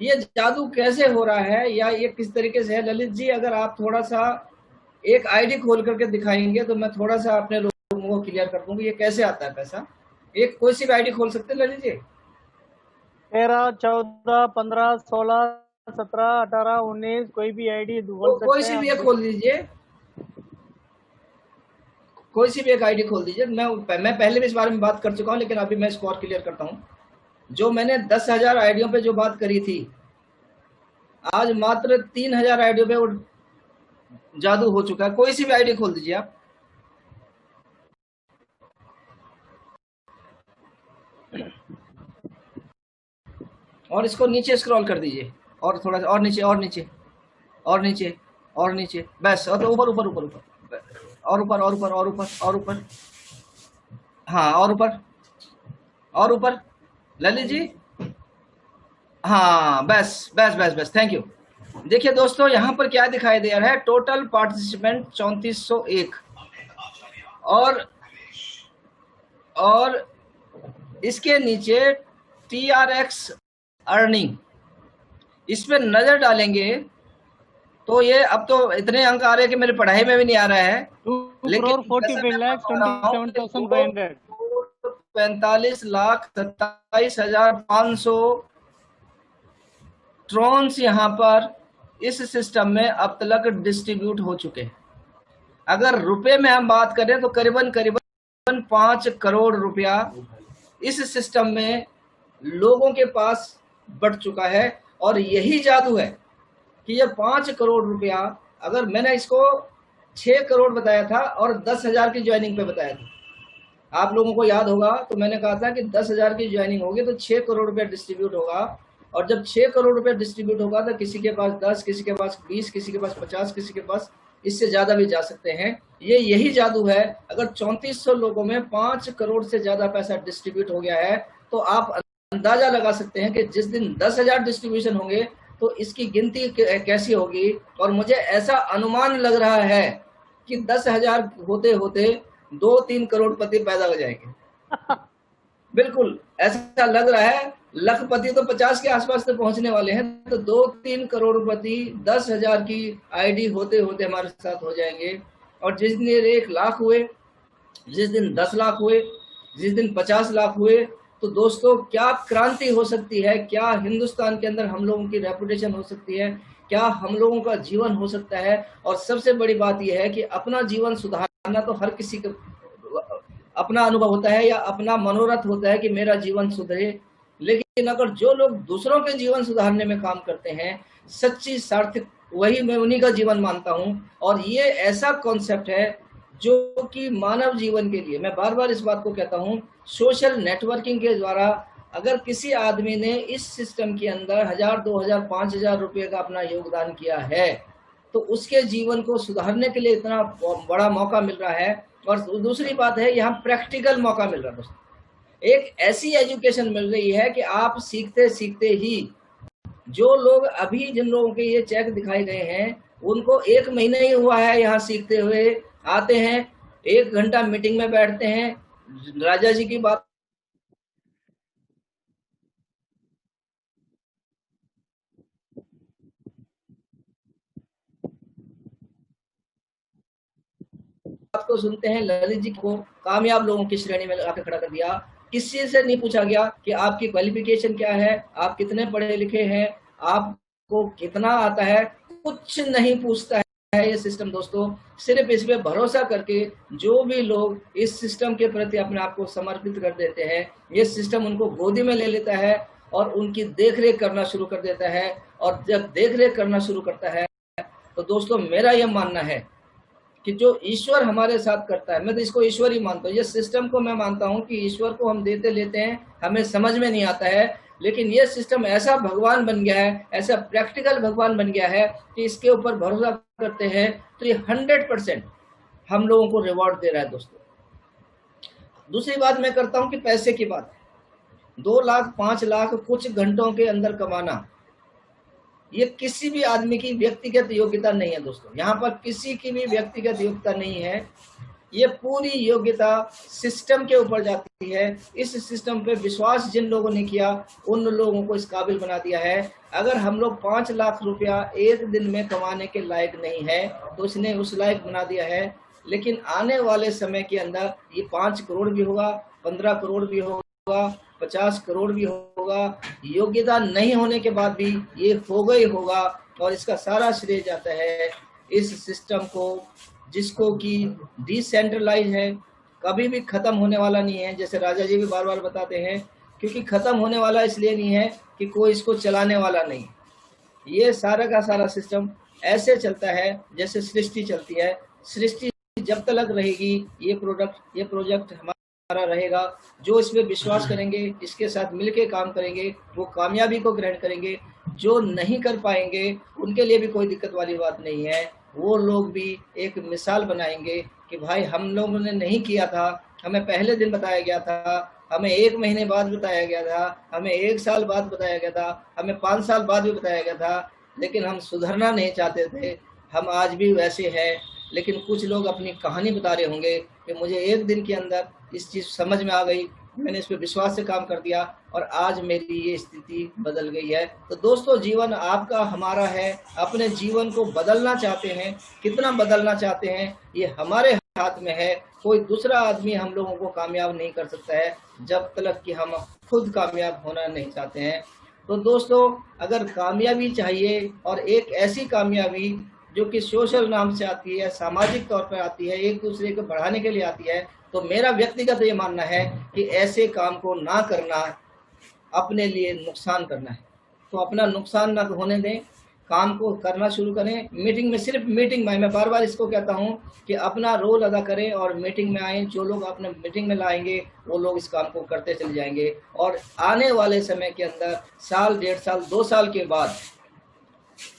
ये जादू कैसे हो रहा है या ये किस तरीके से है? ललित जी अगर आप थोड़ा सा एक आईडी खोल करके दिखाएंगे तो मैं थोड़ा सा अपने लोगों को क्लियर कर दूंगी ये कैसे आता है पैसा। एक कोई सी भी आईडी खोल सकते हैं ललित जी? 13, 14, 15, 16, 17, 18, 19 कोई भी आईडी बोल सकते हैं। कोई सी भी एक खोल दीजिए, कोई सी भी एक आईडी खोल दीजिए। मैं पहले भी इस बारे में बात कर चुका हूँ, लेकिन अभी मैं इसको और क्लियर करता हूँ। जो मैंने 10,000 आईडियों पे जो बात करी थी, आज मात्र 3,000 आईडियों पे वो जादू हो चुका है। कोई सी भी आईडी खोल दीजिए आप। और इसको नीचे स्क्रॉल कर दीजिए, और थोड़ा सा और नीचे और नीचे और नीचे और नीचे, बस। और तो ऊपर ऊपर ऊपर ऊपर और ऊपर और ऊपर और ऊपर और ऊपर, हाँ और ऊपर और ऊपर, ललित जी, हाँ बस बस बस बस, थैंक यू। देखिए दोस्तों, यहाँ पर क्या दिखाई दे रहा है, टोटल पार्टिसिपेंट 3401, और इसके नीचे TRX अर्निंग, इस पर नजर डालेंगे तो ये अब तो इतने अंक आ रहे हैं कि मेरी पढ़ाई में भी नहीं आ रहा है, लेकिन 45,27,500 ट्रॉन्स यहाँ पर इस सिस्टम में अब तक डिस्ट्रीब्यूट हो चुके हैं। अगर रुपए में हम बात करें तो करीबन 5 करोड़ रुपया इस सिस्टम में लोगों के पास बढ़ चुका है। और यही जादू है कि ये 5 करोड़ रुपया, अगर मैंने इसको 6 करोड़ बताया था और 10,000 की ज्वाइनिंग पे बताया था, आप लोगों को याद होगा, तो मैंने कहा था कि 10,000 की ज्वाइनिंग होगी तो 6 करोड़ रुपया डिस्ट्रीब्यूट होगा। और जब 6 करोड़ रुपया डिस्ट्रीब्यूट होगा तो किसी के पास 10, किसी के पास 20, किसी के पास 50, किसी के पास इससे ज्यादा भी जा सकते हैं। ये यही जादू है। अगर 3400 लोगों में 5 करोड़ से ज्यादा पैसा डिस्ट्रीब्यूट हो गया है तो आप अंदाजा लगा सकते हैं कि जिस दिन 10,000 डिस्ट्रीब्यूशन होंगे तो इसकी गिनती कैसी होगी। और मुझे ऐसा अनुमान लग रहा है कि 10,000 होते होते 2-3 करोड़पति पैदा हो जाएंगे। बिल्कुल ऐसा लग रहा है। लखपति तो 50 के आसपास तो पहुंचने वाले हैं, तो 2-3 करोड़पति 10,000 की आईडी होते होते हमारे साथ हो जाएंगे। और जिस दिन 1 लाख हुए, जिस दिन 10 लाख हुए, जिस दिन 50 लाख हुए, तो दोस्तों क्या क्रांति हो सकती है, क्या हिंदुस्तान के अंदर हम लोगों की रेपुटेशन हो सकती है, क्या हम लोगों का जीवन हो सकता है। और सबसे बड़ी बात यह है कि अपना जीवन सुधारना तो हर किसी का अपना अनुभव होता है या अपना मनोरथ होता है कि मेरा जीवन सुधरे, लेकिन अगर जो लोग दूसरों के जीवन सुधारने में काम करते हैं, सच्ची सार्थक, वही मैं उन्हीं का जीवन मानता हूं। और ये ऐसा कॉन्सेप्ट है जो कि मानव जीवन के लिए, मैं बार बार इस बात को कहता हूं, सोशल नेटवर्किंग के द्वारा अगर किसी आदमी ने इस सिस्टम के अंदर 1,000, 2,000, 5,000 रुपये का अपना योगदान किया है तो उसके जीवन को सुधारने के लिए इतना बड़ा मौका मिल रहा है। और दूसरी बात है, यहाँ प्रैक्टिकल मौका मिल रहा है दोस्तों। एक ऐसी एजुकेशन मिल रही है कि आप सीखते सीखते ही, जो लोग अभी जिन लोगों के ये चेक दिखाए गए हैं उनको 1 महीना ही हुआ है यहाँ सीखते हुए, आते हैं 1 घंटा मीटिंग में बैठते हैं, राजा जी की बात को सुनते हैं। ललित जी को कामयाब लोगों की श्रेणी में आकर खड़ा कर दिया। किसी से नहीं पूछा गया कि आपकी क्वालिफिकेशन क्या है, आप कितने पढ़े लिखे हैं, आपको कितना आता है, कुछ नहीं पूछता है ये सिस्टम दोस्तों। सिर्फ इस पे भरोसा करके जो भी लोग इस सिस्टम के प्रति अपने आप को समर्पित कर देते हैं, ये सिस्टम उनको गोदी में ले लेता है और उनकी देखरेख करना शुरू कर देता है। और जब देखरेख करना शुरू करता है तो दोस्तों मेरा यह मानना है कि जो ईश्वर हमारे साथ करता है, मैं तो इसको ईश्वर ही मानता हूँ। ये सिस्टम को मैं मानता हूँ कि ईश्वर को हम देते लेते हैं, हमें समझ में नहीं आता है, लेकिन ये सिस्टम ऐसा भगवान बन गया है, ऐसा प्रैक्टिकल भगवान बन गया है कि इसके ऊपर भरोसा करते हैं तो ये 100% हम लोगों को रिवॉर्ड दे रहा है दोस्तों। दूसरी बात मैं करता हूँ कि पैसे की बात, 2 लाख 5 लाख कुछ घंटों के अंदर कमाना, ये किसी भी आदमी की व्यक्तिगत योग्यता नहीं है दोस्तों। यहाँ पर किसी की भी व्यक्तिगत योग्यता नहीं है, ये पूरी योग्यता सिस्टम के ऊपर जाती है। इस सिस्टम पे विश्वास जिन लोगों ने किया उन लोगों को इस काबिल बना दिया है। अगर हम लोग 5 लाख रुपया 1 दिन में कमाने के लायक नहीं है तो इसने उस लायक बना दिया है। लेकिन आने वाले समय के अंदर ये 5 करोड़ भी होगा, 15 करोड़ भी होगा, 50 करोड़ भी होगा, योग्यता नहीं होने के बाद भी ये होगा ही होगा। और इसका सारा श्रेय जाता है इस सिस्टम को, जिसको कि डिसेंट्रलाइज है, कभी भी खत्म होने वाला नहीं है। जैसे राजा जी भी बार बार बताते हैं, क्योंकि खत्म होने वाला इसलिए नहीं है कि कोई इसको चलाने वाला नहीं, ये सारा का सारा सिस्टम ऐसे चलता है जैसे सृष्टि चलती है। सृष्टि जब तक रहेगी ये प्रोजेक्ट हमारा हमारा रहेगा। जो इस पे विश्वास करेंगे, इसके साथ मिलके काम करेंगे, वो कामयाबी को ग्रहण करेंगे। जो नहीं कर पाएंगे उनके लिए भी कोई दिक्कत वाली बात नहीं है। वो लोग भी एक मिसाल बनाएंगे कि भाई हम लोगों ने नहीं किया था, हमें पहले दिन बताया गया था, हमें 1 महीने बाद बताया गया था, हमें 1 साल बाद बताया गया था, हमें 5 साल बाद भी बताया गया था, लेकिन हम सुधरना नहीं चाहते थे। हम आज भी वैसे हैं, लेकिन कुछ लोग अपनी कहानी बता रहे होंगे कि मुझे 1 दिन के अंदर इस चीज़ समझ में आ गई, मैंने इस पे विश्वास से काम कर दिया और आज मेरी ये स्थिति बदल गई है। तो दोस्तों, जीवन आपका हमारा है। अपने जीवन को बदलना चाहते हैं, कितना बदलना चाहते हैं, ये हमारे हाथ में है। कोई दूसरा आदमी हम लोगों को कामयाब नहीं कर सकता है जब तक कि हम खुद कामयाब होना नहीं चाहते हैं। तो दोस्तों, अगर कामयाबी चाहिए और एक ऐसी कामयाबी जो कि सोशल नाम से आती है, सामाजिक तौर पर आती है, एक दूसरे को बढ़ाने के लिए आती है, तो मेरा व्यक्तिगत ये मानना है कि ऐसे काम को ना करना अपने लिए नुकसान करना है। तो अपना नुकसान ना होने दें, काम को करना शुरू करें। मीटिंग में, सिर्फ मीटिंग में, मैं बार बार इसको कहता हूं कि अपना रोल अदा करें और मीटिंग में आए। जो लोग अपने मीटिंग में लाएंगे वो लोग इस काम को करते चले जाएंगे और आने वाले समय के अंदर साल, 1.5 साल, 2 साल के बाद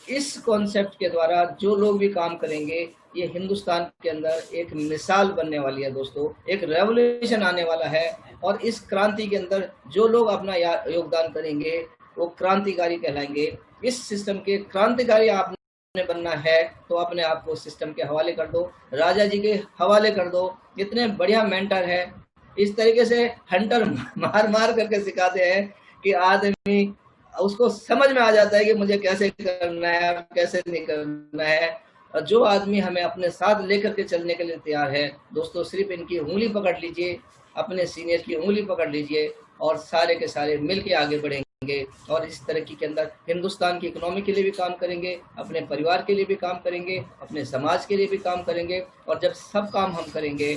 इस कॉन्सेप्ट के द्वारा जो लोग भी काम करेंगे, ये हिंदुस्तान के अंदर एक मिसाल बनने वाली है दोस्तों, एक रेवोल्यूशन आने वाला है। और इस क्रांति के अंदर जो लोग अपना योगदान करेंगे वो क्रांतिकारी कहलाएंगे। इस सिस्टम के क्रांतिकारी आपने बनना है तो अपने आप को सिस्टम के हवाले कर दो, राजा जी के हवाले कर दो। इतने बढ़िया मेंटर है, इस तरीके से हंटर मार मार करके सिखाते हैं कि आदमी उसको समझ में आ जाता है कि मुझे कैसे करना है, कैसे नहीं करना है। और जो आदमी हमें अपने साथ लेकर के चलने के लिए तैयार है दोस्तों, सिर्फ इनकी उंगली पकड़ लीजिए, अपने सीनियर की उंगली पकड़ लीजिए और सारे के सारे मिल के आगे बढ़ेंगे और इस तरक्की के अंदर हिंदुस्तान की इकोनॉमी के लिए भी काम करेंगे, अपने परिवार के लिए भी काम करेंगे, अपने समाज के लिए भी काम करेंगे। और जब सब काम हम करेंगे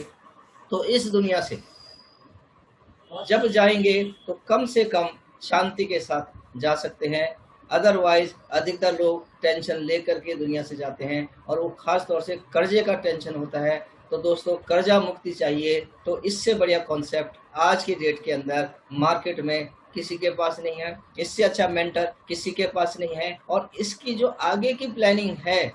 तो इस दुनिया से जब जाएंगे तो कम से कम शांति के साथ जा सकते हैं। अदरवाइज अधिकतर लोग टेंशन लेकर के दुनिया से जाते हैं और वो खास तौर से कर्जे का टेंशन होता है। तो दोस्तों, कर्जा मुक्ति चाहिए तो इससे बढ़िया कॉन्सेप्ट आज की डेट के अंदर मार्केट में किसी के पास नहीं है, इससे अच्छा मेंटर किसी के पास नहीं है। और इसकी जो आगे की प्लानिंग है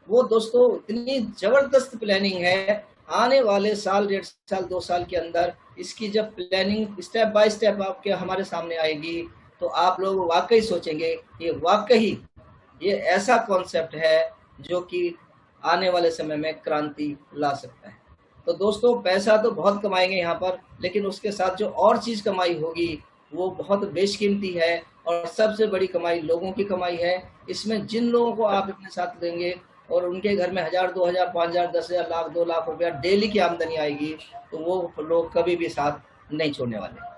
वो दोस्तों इतनी जबरदस्त प्लानिंग है, आने वाले साल, 1.5 साल, 2 साल के अंदर इसकी जब प्लानिंग स्टेप बाय स्टेप आपके हमारे सामने आएगी तो आप लोग वाकई सोचेंगे ये वाकई ये ऐसा कॉन्सेप्ट है जो कि आने वाले समय में क्रांति ला सकता है। तो दोस्तों, पैसा तो बहुत कमाएंगे यहाँ पर, लेकिन उसके साथ जो और चीज़ कमाई होगी वो बहुत बेशकीमती है और सबसे बड़ी कमाई लोगों की कमाई है। इसमें जिन लोगों को आप अपने साथ लेंगे और उनके घर में 1000, 2000, 5000, 10,000, लाख, 2 लाख रुपया डेली की आमदनी आएगी तो वो लोग कभी भी साथ नहीं छोड़ने वाले।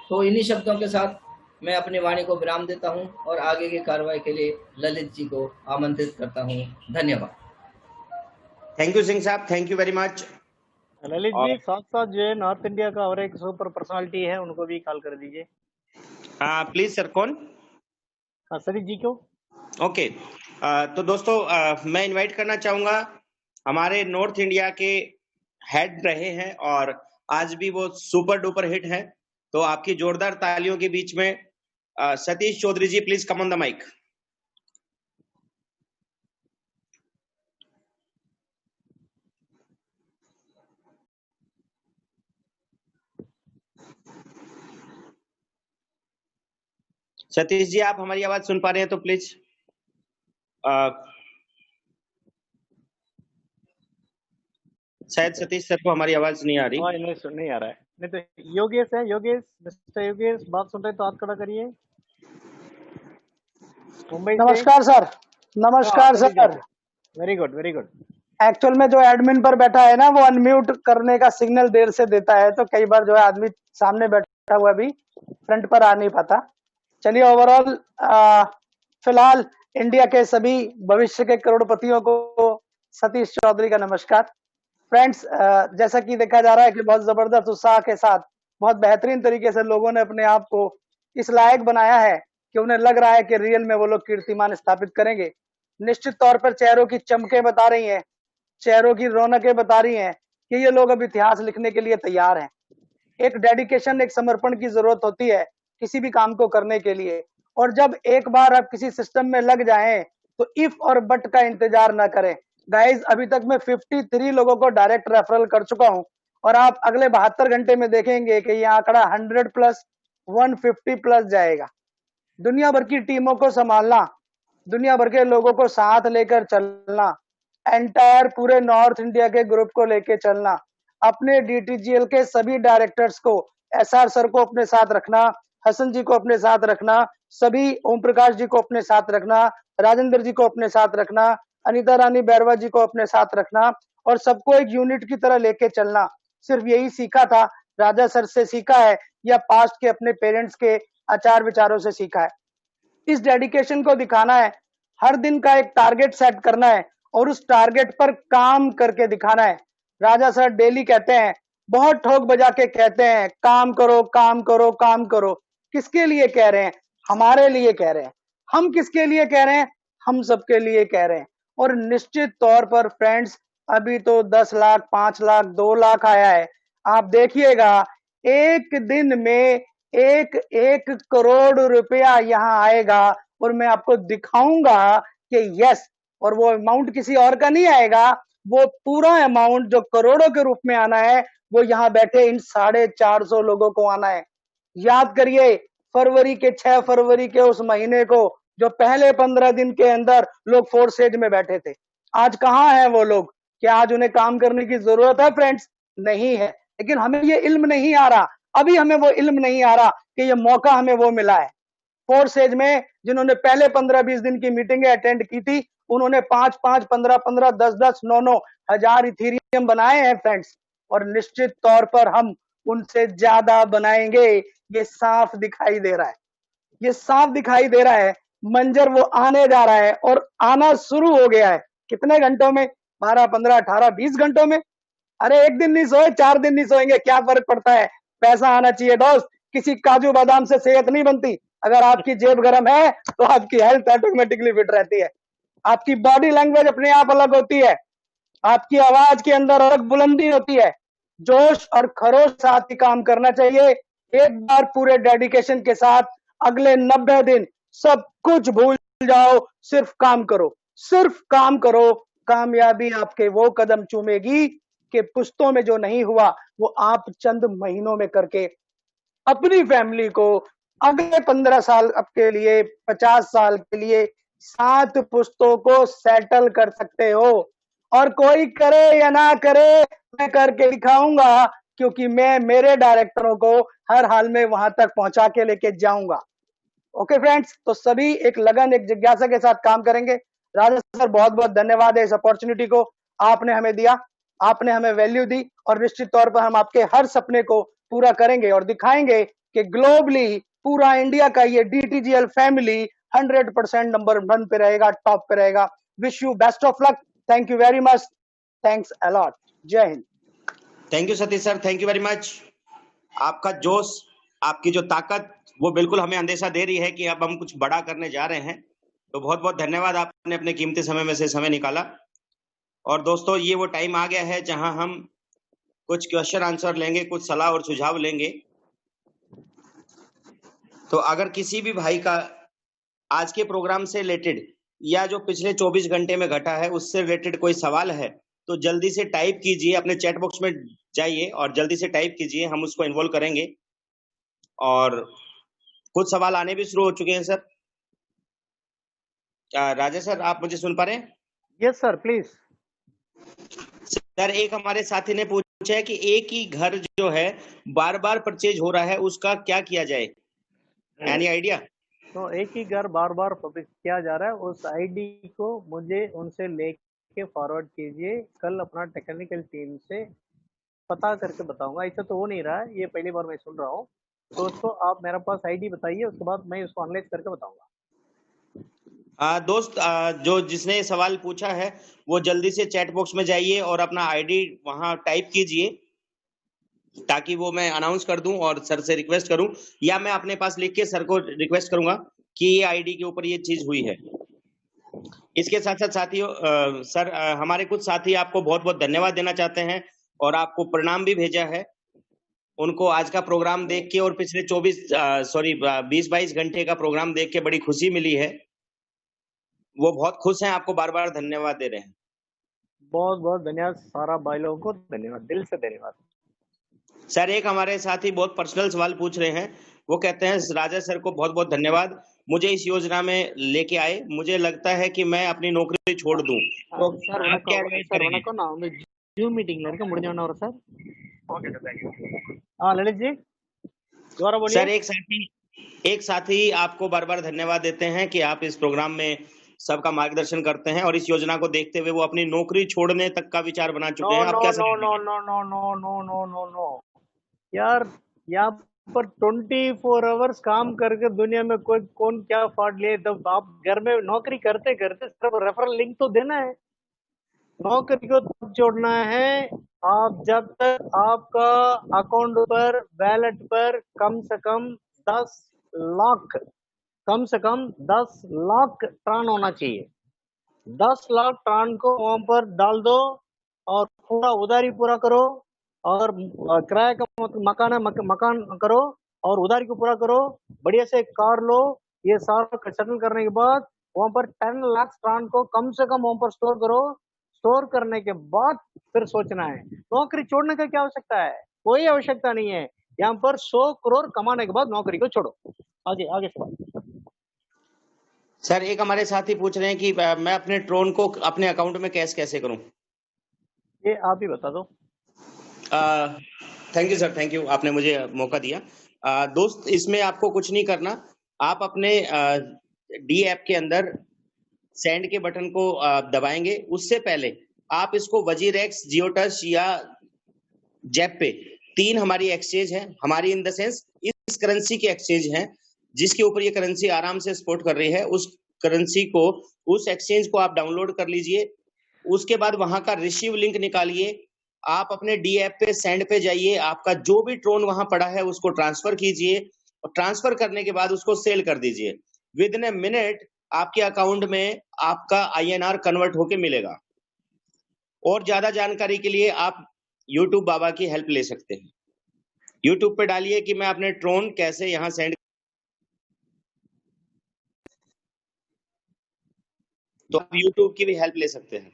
तो इन्हीं शब्दों के साथ मैं अपनी वाणी को विराम देता हूं और आगे की कार्रवाई के लिए ललित जी को आमंत्रित करता हूं। धन्यवाद। Thank you Singh sahab, thank you very much. Lalit ji, साथ साथ जो है नॉर्थ इंडिया का और एक सुपर पर्सनालिटी है, उनको भी कॉल कर दीजिए। हाँ प्लीज सर। कौन? सतीश जी को। ओके। तो दोस्तों, मैं इनवाइट करना चाहूंगा, हमारे नॉर्थ इंडिया के हेड रहे हैं और आज भी वो सुपर डुपर हिट हैं, तो आपकी जोरदार तालियों के बीच में Satish Chaudhary ji, please come on the mic. Satish ji, आप हमारी आवाज सुन पा रहे हैं तो प्लीज। शायद सतीश सर को हमारी आवाज नहीं आ रही। नहीं आ रहा है। नहीं तो योगेश है, योगेश, मिस्टर योगेश, बात सुन रहे तो हाथ खड़ा करिए। मुंबई से। नमस्कार सर। नमस्कार sir. Very good, very good. Actual में जो एडमिन पर बैठा है ना, वो अनम्यूट करने का सिग्नल देर से देता है, तो कई बार जो है आदमी सामने बैठा हुआ भी फ्रंट पर आ नहीं पाता। चलिए, ओवरऑल फिलहाल इंडिया के सभी भविष्य के करोड़पतियों को सतीश चौधरी का नमस्कार। फ्रेंड्स, जैसा कि देखा जा रहा है कि बहुत जबरदस्त उत्साह के साथ बहुत बेहतरीन तरीके से लोगों ने अपने आप को इस लायक बनाया है कि उन्हें लग रहा है कि रियल में वो लोग कीर्तिमान स्थापित करेंगे। निश्चित तौर पर चेहरों की चमकें बता रही हैं, चेहरों की रौनकें बता रही हैं कि ये लोग अब इतिहास लिखने के लिए तैयार हैं। एक डेडिकेशन, एक समर्पण की जरूरत होती है किसी भी काम को करने के लिए। और जब एक बार आप किसी सिस्टम में लग जाएं तो इफ और बट का इंतजार ना करें। गाइज, अभी तक मैं 53 लोगों को डायरेक्ट रेफरल कर चुका हूं और आप अगले 72 घंटे में देखेंगे कि यह आंकड़ा 100+, 150+ जाएगा। दुनिया भर की टीमों को संभालना, दुनिया भर के लोगों को साथ लेकर चलना, एंटायर पूरे नॉर्थ इंडिया के ग्रुप को लेकर चलना, अपने डीटीजीएल के सभी डायरेक्टर्स को, एसआर सर को अपने साथ रखना, हसन जी को अपने साथ रखना, सभी ओम प्रकाश जी को अपने साथ रखना, राजेंद्र जी को अपने साथ रखना, अनीता रानी बैरवा जी को अपने साथ रखना और सबको एक यूनिट की तरह लेके चलना। सिर्फ यही सीखा था, राजा सर से सीखा है या पास्ट के अपने पेरेंट्स के आचार विचारों से सीखा है। इस डेडिकेशन को दिखाना है, हर दिन का एक टारगेट सेट करना है और उस टारगेट पर काम करके दिखाना है। राजा सर डेली कहते हैं, बहुत ठोक बजा के कहते हैं, काम करो काम करो काम करो। किसके लिए कह रहे हैं? हमारे लिए कह रहे हैं। हम किसके लिए कह रहे हैं? हम सबके लिए कह रहे हैं। और निश्चित तौर पर फ्रेंड्स, अभी तो 10 लाख, 5 लाख, 2 लाख आया है। आप देखिएगा एक दिन में 1 करोड़ रुपया यहाँ आएगा और मैं आपको दिखाऊंगा कि यस, और वो अमाउंट किसी और का नहीं आएगा, वो पूरा अमाउंट जो करोड़ों के रूप में आना है वो यहाँ बैठे इन 450 लोगों को आना है। याद करिए, फरवरी के 6 फरवरी के उस महीने को जो पहले 15 दिन के अंदर लोग 4 स्टेज में बैठे थे, आज कहाँ हैं वो लोग? क्या आज उन्हें काम करने की जरूरत है फ्रेंड्स? नहीं है। लेकिन हमें ये इल्म नहीं आ रहा, अभी हमें वो इल्म नहीं आ रहा कि ये मौका हमें वो मिला है। 4 स्टेज में जिन्होंने पहले 15-20 दिन की मीटिंगें अटेंड की थी, उन्होंने 5-5, 15-15, 10-10, 9-9 हजार इथेरियम बनाए हैं फ्रेंड्स, और निश्चित तौर पर हम उनसे ज्यादा बनाएंगे। ये साफ दिखाई दे रहा है, ये साफ दिखाई दे रहा है। मंजर वो आने जा रहा है और आना शुरू हो गया है। कितने घंटों में? 12, 15, 18, 20 घंटों में। अरे एक दिन नहीं सोए, 4 दिन नहीं सोएंगे, क्या फर्क पड़ता है? पैसा आना चाहिए दोस्त। किसी काजू बादाम से सेहत नहीं बनती। अगर आपकी जेब गर्म है तो आपकी हेल्थ ऑटोमेटिकली फिट रहती है। आपकी बॉडी लैंग्वेज अपने आप अलग होती है, आपकी आवाज के अंदर अलग बुलंदी होती है। जोश और खरोश साथ ही काम करना चाहिए। एक बार पूरे डेडिकेशन के साथ अगले 90 दिन सब कुछ भूल जाओ, सिर्फ काम करो, सिर्फ काम करो। कामयाबी आपके वो कदम चूमेगी कि पुश्तों में जो नहीं हुआ वो आप चंद महीनों में करके अपनी फैमिली को अगले 15 साल के लिए, 50 साल के लिए 7 पुश्तों को सेटल कर सकते हो। और कोई करे या ना करे, मैं करके दिखाऊंगा, क्योंकि मैं मेरे डायरेक्टरों को हर हाल में वहां तक पहुंचा के लेके जाऊंगा। ओके फ्रेंड्स, तो सभी एक लगन, एक जिज्ञासा के साथ काम करेंगे। राजा सर, बहुत बहुत धन्यवाद है इस अपॉर्चुनिटी को आपने हमें दिया, आपने हमें वैल्यू दी, और निश्चित तौर पर हम आपके हर सपने को पूरा करेंगे और दिखाएंगे कि ग्लोबली पूरा इंडिया का ये डीटीजीएल फैमिली 100% नंबर 1 पे रहेगा, टॉप पे रहेगा। Wish you best of luck. Thank you very much, thanks a lot. जय हिंद। Thank you Satish sir, thank you very much. आपका जोश, आपकी जो ताकत, वो बिल्कुल हमें अंदेशा दे रही है कि अब हम कुछ बड़ा करने जा रहे हैं। तो बहुत बहुत धन्यवाद, आपने अपने कीमती समय में से समय निकाला। और दोस्तों, ये वो टाइम आ गया है जहां हम कुछ क्वेश्चन आंसर लेंगे, कुछ सलाह और सुझाव लेंगे। तो अगर किसी भी भाई का आज के प्रोग्राम से रिलेटेड या जो पिछले 24 घंटे में घटा है उससे रिलेटेड कोई सवाल है तो जल्दी से टाइप कीजिए, अपने चैट बॉक्स में जाइए और जल्दी से टाइप कीजिए, हम उसको इन्वॉल्व करेंगे। और कुछ सवाल आने भी शुरू हो चुके हैं सर। राजा सर, आप मुझे सुन पा रहे हैं? Yes sir, please. सर, एक हमारे साथी ने पूछा है कि एक ही घर जो है बार बार परचेज हो रहा है, उसका क्या किया जाए? Any idea? तो एक ही घर बार बार पब्लिश किया जा रहा है, उस आईडी को मुझे उनसे लेके फॉरवर्ड कीजिए। कल अपना टेक्निकल टीम से पता करके बताऊंगा। ऐसा तो हो नहीं रहा है, ये पहली बार मैं सुन रहा हूँ। तो उसको आप मेरे पास आईडी बताइए, उसके बाद मैं उसको एनालाइज करके बताऊंगा। दोस्त, जो जिसने सवाल पूछा है वो जल्दी से चैट बॉक्स में जाइए और अपना आईडी वहां टाइप कीजिए, ताकि वो मैं अनाउंस कर दूं और सर से रिक्वेस्ट करूं, या मैं अपने पास लिख के सर को रिक्वेस्ट करूंगा कि ये आईडी के ऊपर ये चीज हुई है। इसके साथ साथ साथियों, सर, हमारे कुछ साथी आपको बहुत बहुत धन्यवाद देना चाहते हैं और आपको प्रणाम भी भेजा है। उनको आज का प्रोग्राम देख के और पिछले 20-22 घंटे का प्रोग्राम देख के बड़ी खुशी मिली है। वो बहुत खुश हैं, आपको बार-बार धन्यवाद दे रहे हैं। बहुत बहुत धन्यवाद सारा भाई लोगों को, धन्यवाद, दिल से धन्यवाद। सर, एक हमारे साथी बहुत पर्सनल सवाल पूछ रहे हैं। वो कहते हैं, राजा सर को बहुत बहुत धन्यवाद, मुझे इस योजना में लेके आए। मुझे लगता है कि मैं अपनी नौकरी छोड़ दूं, तो सर आप क्या एडवाइस सर करेंगे? वणक्कम, நான் வந்து ஜூம் மீட்டிங்ல இருக்க, முடிஞ்சவன வர sir. Okay sir, thank you. Lalit ji दोबारा बोलिए. सर, एक साथी आपको बार बार धन्यवाद देते हैं कि आप इस प्रोग्राम में सबका मार्गदर्शन करते हैं और इस योजना को देखते हुए वो अपनी नौकरी छोड़ने तक का विचार बना चुके हैं। आप क्या सलाह देंगे? नो यार, यहाँ पर 24 आवर्स काम करके दुनिया में कोई कौन क्या फाड़ ले, तब आप घर में नौकरी करते करते सिर्फ रेफरल लिंक तो देना है। नौकरी को तब छोड़ना है आप जब तक आपका अकाउंट पर, वैलेट पर कम से कम 10 लाख ट्रांस होना चाहिए। 10 लाख ट्रांस को वहां पर डाल दो और पूरा उधारी पूरा करो, और किराए का मकान करो और उधारी को पूरा करो। बढ़िया से कार लो। ये सारा सेटल करने के बाद वहां पर 10 लाख ट्रांस को कम से कम वहां पर स्टोर करो। स्टोर करने के बाद फिर सोचना है। नौकरी छोड़ने का क्या आवश्यकता है? कोई आवश्यकता नहीं है। यहाँ पर 100 करोड़ कमाने के बाद नौकरी को छोड़ो। आगे सवाल। सर, एक हमारे साथी पूछ रहे हैं कि मैं अपने ट्रोन को अपने अकाउंट में कैसे करूं? ये आप ही बता दो। Thank you sir, thank you, आपने मुझे मौका दिया। दोस्त, इसमें आपको कुछ नहीं करना। आप अपने डी ऐप के अंदर सेंड के बटन को दबाएंगे। उससे पहले आप इसको वजीरेक्स, जियोटस या जेप पे, 3 हमारी एक्सचेंज है, हमारी इन द सेंस इस करेंसी की एक्सचेंज है जिसके ऊपर ये करेंसी आराम से सपोर्ट कर रही है। उस करेंसी को, उस एक्सचेंज को आप डाउनलोड कर लीजिए। उसके बाद वहां का रिसीव लिंक निकालिए। आप अपने डी ऐप पे सेंड पे जाइए। आपका जो भी ट्रोन वहां पड़ा है उसको ट्रांसफर कीजिए और ट्रांसफर करने के बाद उसको सेल कर दीजिए। विद इन ए मिनट आपके अकाउंट में आपका INR कन्वर्ट होके मिलेगा। और ज्यादा जानकारी के लिए आप YouTube बाबा की हेल्प ले सकते हैं। YouTube पे डालिए कि मैं अपने ट्रोन कैसे यहाँ सेंड, तो आप YouTube की भी हेल्प ले सकते हैं।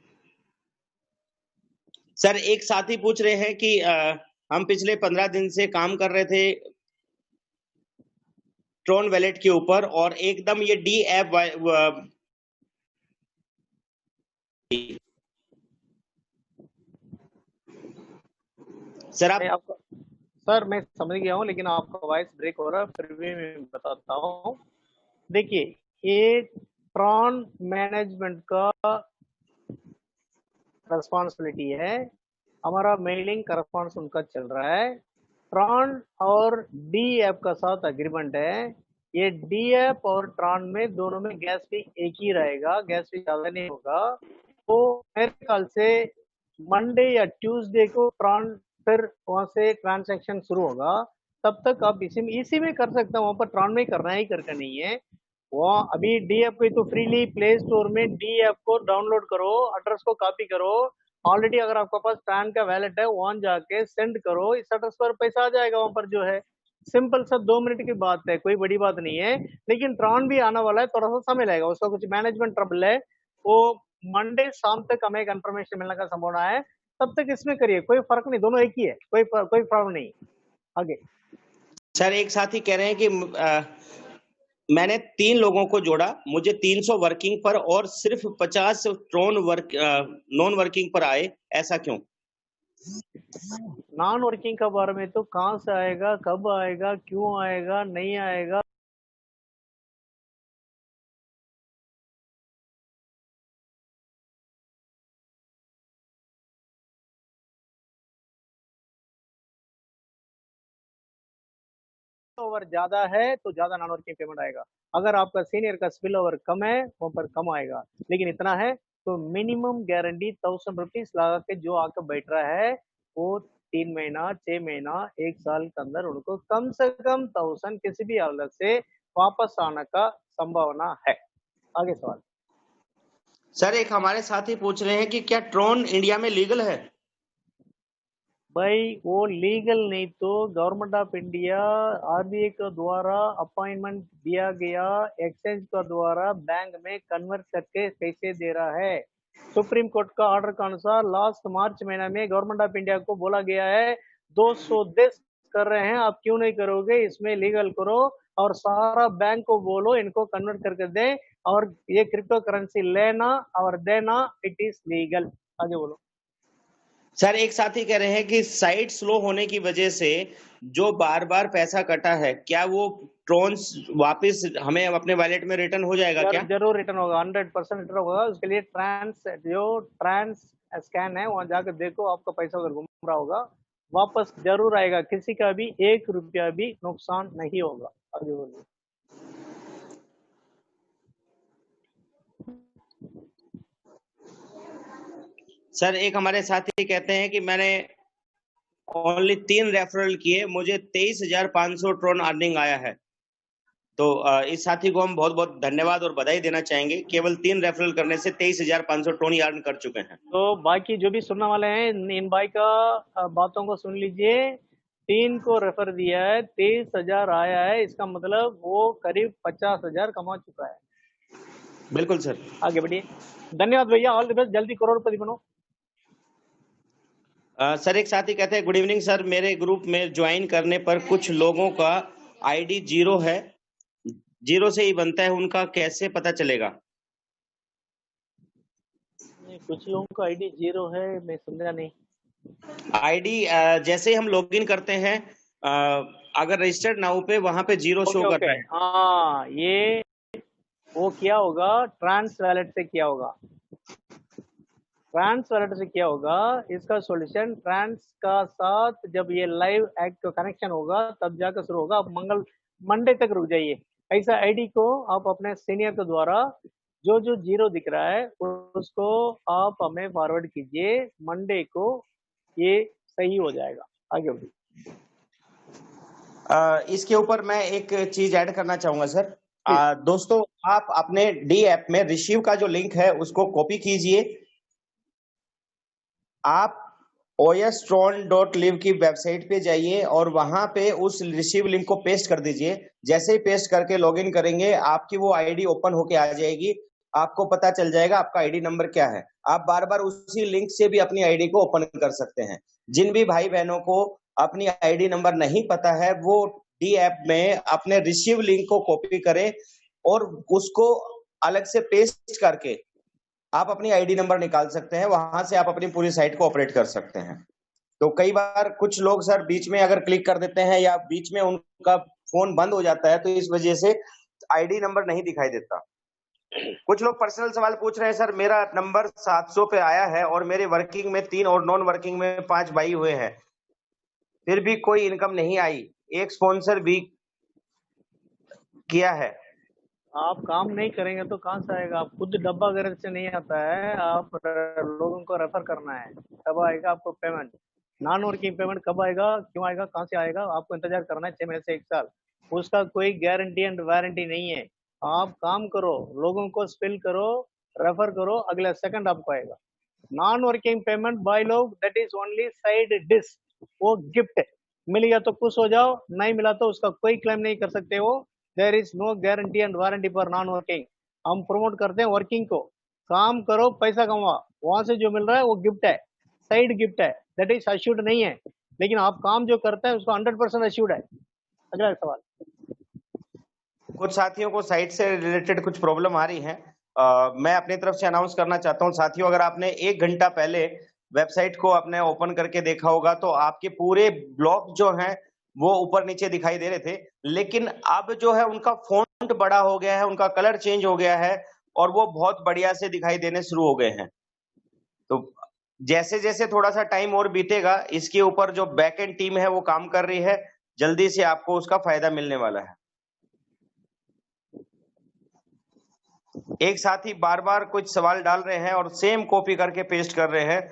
सर, एक साथी पूछ रहे हैं कि हम पिछले 15 दिन से काम कर रहे थे ट्रोन वैलेट के ऊपर और एकदम ये डी ऐप सर मैं समझ गया हूँ, लेकिन आपका वॉइस ब्रेक हो रहा है, फिर भी मैं बताता हूँ। देखिए, ये ट्रॉन मैनेजमेंट का रिस्पॉन्सिबिलिटी है। हमारा मेलिंग करस्पॉन्स उनका चल रहा है। ट्रॉन और डी ऐप का साथ अग्रीमेंट है। ये डी ऐप और ट्रॉन में दोनों में गैस फी एक ही रहेगा, गैस फी ज्यादा नहीं होगा। तो मेरे ख्याल से मंडे या ट्यूसडे को ट्रॉन फिर वहां से ट्रांजैक्शन शुरू होगा। तब तक आप इसी में कर सकते हैं। वहां पर ट्रॉन में करना ही करके नहीं है। वहाँ अभी डी ऐप को तो फ्रीली प्ले स्टोर में डी ऐप को डाउनलोड करो, एड्रेस को कॉपी करो। ऑलरेडी अगर आपके पास ट्रान का वैलेट है, वहां जाके सेंड करो, इस एड्रेस पर पैसा आ जाएगा। वहां पर जो है सिंपल सा 2 मिनट की बात है, कोई बड़ी बात नहीं है। लेकिन ट्रान भी आने वाला है, थोड़ा सा समय लगेगा, उसका कुछ मैनेजमेंट ट्रबल है। वो मंडे शाम तक हमें एक इन्फॉर्मेशन मिलने का संभावना है। तब तक इसमें करिए, कोई फर्क नहीं, दोनों एक ही है, कोई प्रॉब्लम नहीं। आगे सर, एक साथी कह रहे हैं कि मैंने 3 लोगों को जोड़ा, मुझे 300 वर्किंग पर और सिर्फ 50 नॉन वर्किंग पर आए, ऐसा क्यों? नॉन वर्किंग का बारे में तो कहाँ से आएगा, कब आएगा, क्यों आएगा, नहीं आएगा, ओवर ज्यादा है तो ज्यादा नॉन वर्किंग पेमेंट आएगा। अगर आपका सीनियर का स्पिल ओवर कम है, वहां पर कम आएगा। लेकिन इतना है तो मिनिमम गारंटी 1000 रुपीज लगा के जो आकर बैठ रहा है, वो 3 महीना, 6 महीना, 1 साल के अंदर उनको कम से कम 1000 किसी भी हालत से वापस आने का संभावना है। आगे सवाल। सर, एक हमारे साथी पूछ रहे हैं कि क्या ट्रोन इंडिया में लीगल है? भाई वो लीगल नहीं तो गवर्नमेंट ऑफ इंडिया आरबीआई के द्वारा अपॉइंटमेंट दिया गया, एक्सचेंज के द्वारा बैंक में कन्वर्ट करके कैसे दे रहा है। सुप्रीम कोर्ट का ऑर्डर के अनुसार लास्ट मार्च महीने में गवर्नमेंट ऑफ इंडिया को बोला गया है 200 देश कर रहे हैं, आप क्यों नहीं करोगे, इसमें लीगल करो और सारा बैंक को बोलो इनको कन्वर्ट करके दे और ये क्रिप्टो करेंसी लेना और देना, इट इज लीगल। आगे बोलो। सर एक साथी कह रहे हैं कि साइट स्लो होने की वजह से जो बार बार पैसा कटा है, क्या वो ट्रोन्स वापस हमें अपने वॉलेट में रिटर्न हो जाएगा क्या? जरूर रिटर्न होगा, 100% रिटर्न होगा। उसके लिए ट्रांस स्कैन है, वहां जाकर देखो, आपका पैसा अगर घूम रहा होगा वापस जरूर आएगा, किसी का भी 1 रुपया भी नुकसान नहीं होगा। आगे बोलिए। सर एक हमारे साथी कहते हैं कि मैंने ओनली 3 रेफरल किए, मुझे 23,500 ट्रोन अर्निंग आया है। तो इस साथी को हम बहुत बहुत धन्यवाद और बधाई देना चाहेंगे, केवल 3 रेफरल करने से 23,500 ट्रोन ही अर्न कर चुके हैं। तो बाकी जो भी सुनने वाले हैं इन भाई का बातों को सुन लीजिए। 3 को रेफर दिया है, 23,000 आया है, इसका मतलब वो करीब 50,000 कमा चुका है। बिल्कुल सर। आगे बढ़िए। धन्यवाद भैया, ऑल द बेस्ट, जल्दी करोड़पति बनो। सर एक साथी कहते हैं गुड इवनिंग सर, मेरे ग्रुप में ज्वाइन करने पर कुछ लोगों का आईडी 0 है, 0 से ही बनता है, उनका कैसे पता चलेगा? कुछ लोगों का आईडी 0 है, मैं समझा नहीं। आईडी जैसे ही हम लॉगिन करते हैं, अगर रजिस्टर्ड नाउ पे वहां पे 0 शो कर रहा है। हाँ, ये वो किया होगा, ट्रांस वैलेट से किया होगा, ट्रांस वैलेट से किया होगा। इसका सॉल्यूशन ट्रांस का साथ जब ये लाइव एक्ट कनेक्शन होगा तब जाकर शुरू होगा। आप मंडे तक रुक जाइए। ऐसा आईडी को आप अपने सीनियर के द्वारा जो जो 0 दिख रहा है उसको आप हमें फॉरवर्ड कीजिए, मंडे को ये सही हो जाएगा। आगे बढ़िए। इसके ऊपर मैं एक चीज ऐड करना चाहूंगा सर। दोस्तों आप अपने डी ऐप में रिसीव का जो लिंक है उसको कॉपी कीजिए, आप ostron.live की वेबसाइट पे जाइए और वहां पे उस रिसीव लिंक को पेस्ट कर दीजिए। जैसे ही पेस्ट करके लॉगिन करेंगे आपकी वो आईडी ओपन होके आ जाएगी, आपको पता चल जाएगा आपका आईडी नंबर क्या है। आप बार बार उसी लिंक से भी अपनी आईडी को ओपन कर सकते हैं। जिन भी भाई बहनों को अपनी आईडी नंबर नहीं पता है वो डी ऐप में अपने रिसीव लिंक को कॉपी करें और उसको अलग से पेस्ट करके आप अपनी आईडी नंबर निकाल सकते हैं, वहां से आप अपनी पूरी साइट को ऑपरेट कर सकते हैं। तो कई बार कुछ लोग सर बीच में अगर क्लिक कर देते हैं या बीच में उनका फोन बंद हो जाता है तो इस वजह से आईडी नंबर नहीं दिखाई देता। कुछ लोग पर्सनल सवाल पूछ रहे हैं, सर मेरा नंबर 700 पे आया है और मेरे वर्किंग में 3 और नॉन वर्किंग में 5 भाई हुए हैं, फिर भी कोई इनकम नहीं आई, एक स्पॉन्सर भी किया है। आप काम नहीं करेंगे तो कहाँ से आएगा? आप खुद डब्बा घर से नहीं आता है, आप लोगों को रेफर करना है, तब आएगा आपको पेमेंट। नॉन वर्किंग पेमेंट कब आएगा, क्यों आएगा, कहाँ से आएगा? आपको इंतजार करना है 6 महीने से 1 साल, उसका कोई गारंटी एंड वारंटी नहीं है। आप काम करो, लोगों को स्पिल करो, रेफर करो, अगले सेकंड आपको आएगा। नॉन वर्किंग पेमेंट बाय लोग, that is only side dish, वो गिफ्ट मिल गया तो खुश हो जाओ, नहीं मिला तो उसका कोई क्लेम नहीं कर सकते हो। There is no guarantee and warranty for non working. हम प्रमोट करते हैं वर्किंग को, काम करो पैसा कमाओ, वहां से जो मिल रहा है वो गिफ्ट है, साइड गिफ्ट है, दैट इज अश्योर्ड नहीं है, लेकिन आप काम जो करते हैं उसको 100% अश्योर्ड है। अगला सवाल। कुछ साथियों को साइट से रिलेटेड कुछ प्रॉब्लम आ रही है, मैं अपनी तरफ से अनाउंस करना चाहता हूं साथियों, अगर आपने 1 घंटा पहले वेबसाइट को अपने ओपन करके देखा होगा तो आपके पूरे ब्लॉक जो हैं वो ऊपर नीचे दिखाई दे रहे थे, लेकिन अब जो है उनका फॉन्ट बड़ा हो गया है, उनका कलर चेंज हो गया है और वो बहुत बढ़िया से दिखाई देने शुरू हो गए हैं। तो जैसे जैसे थोड़ा सा टाइम और बीतेगा इसके ऊपर जो बैक एंड टीम है वो काम कर रही है, जल्दी से आपको उसका फायदा मिलने वाला है। एक साथी बार बार कुछ सवाल डाल रहे हैं और सेम कॉपी करके पेस्ट कर रहे हैं।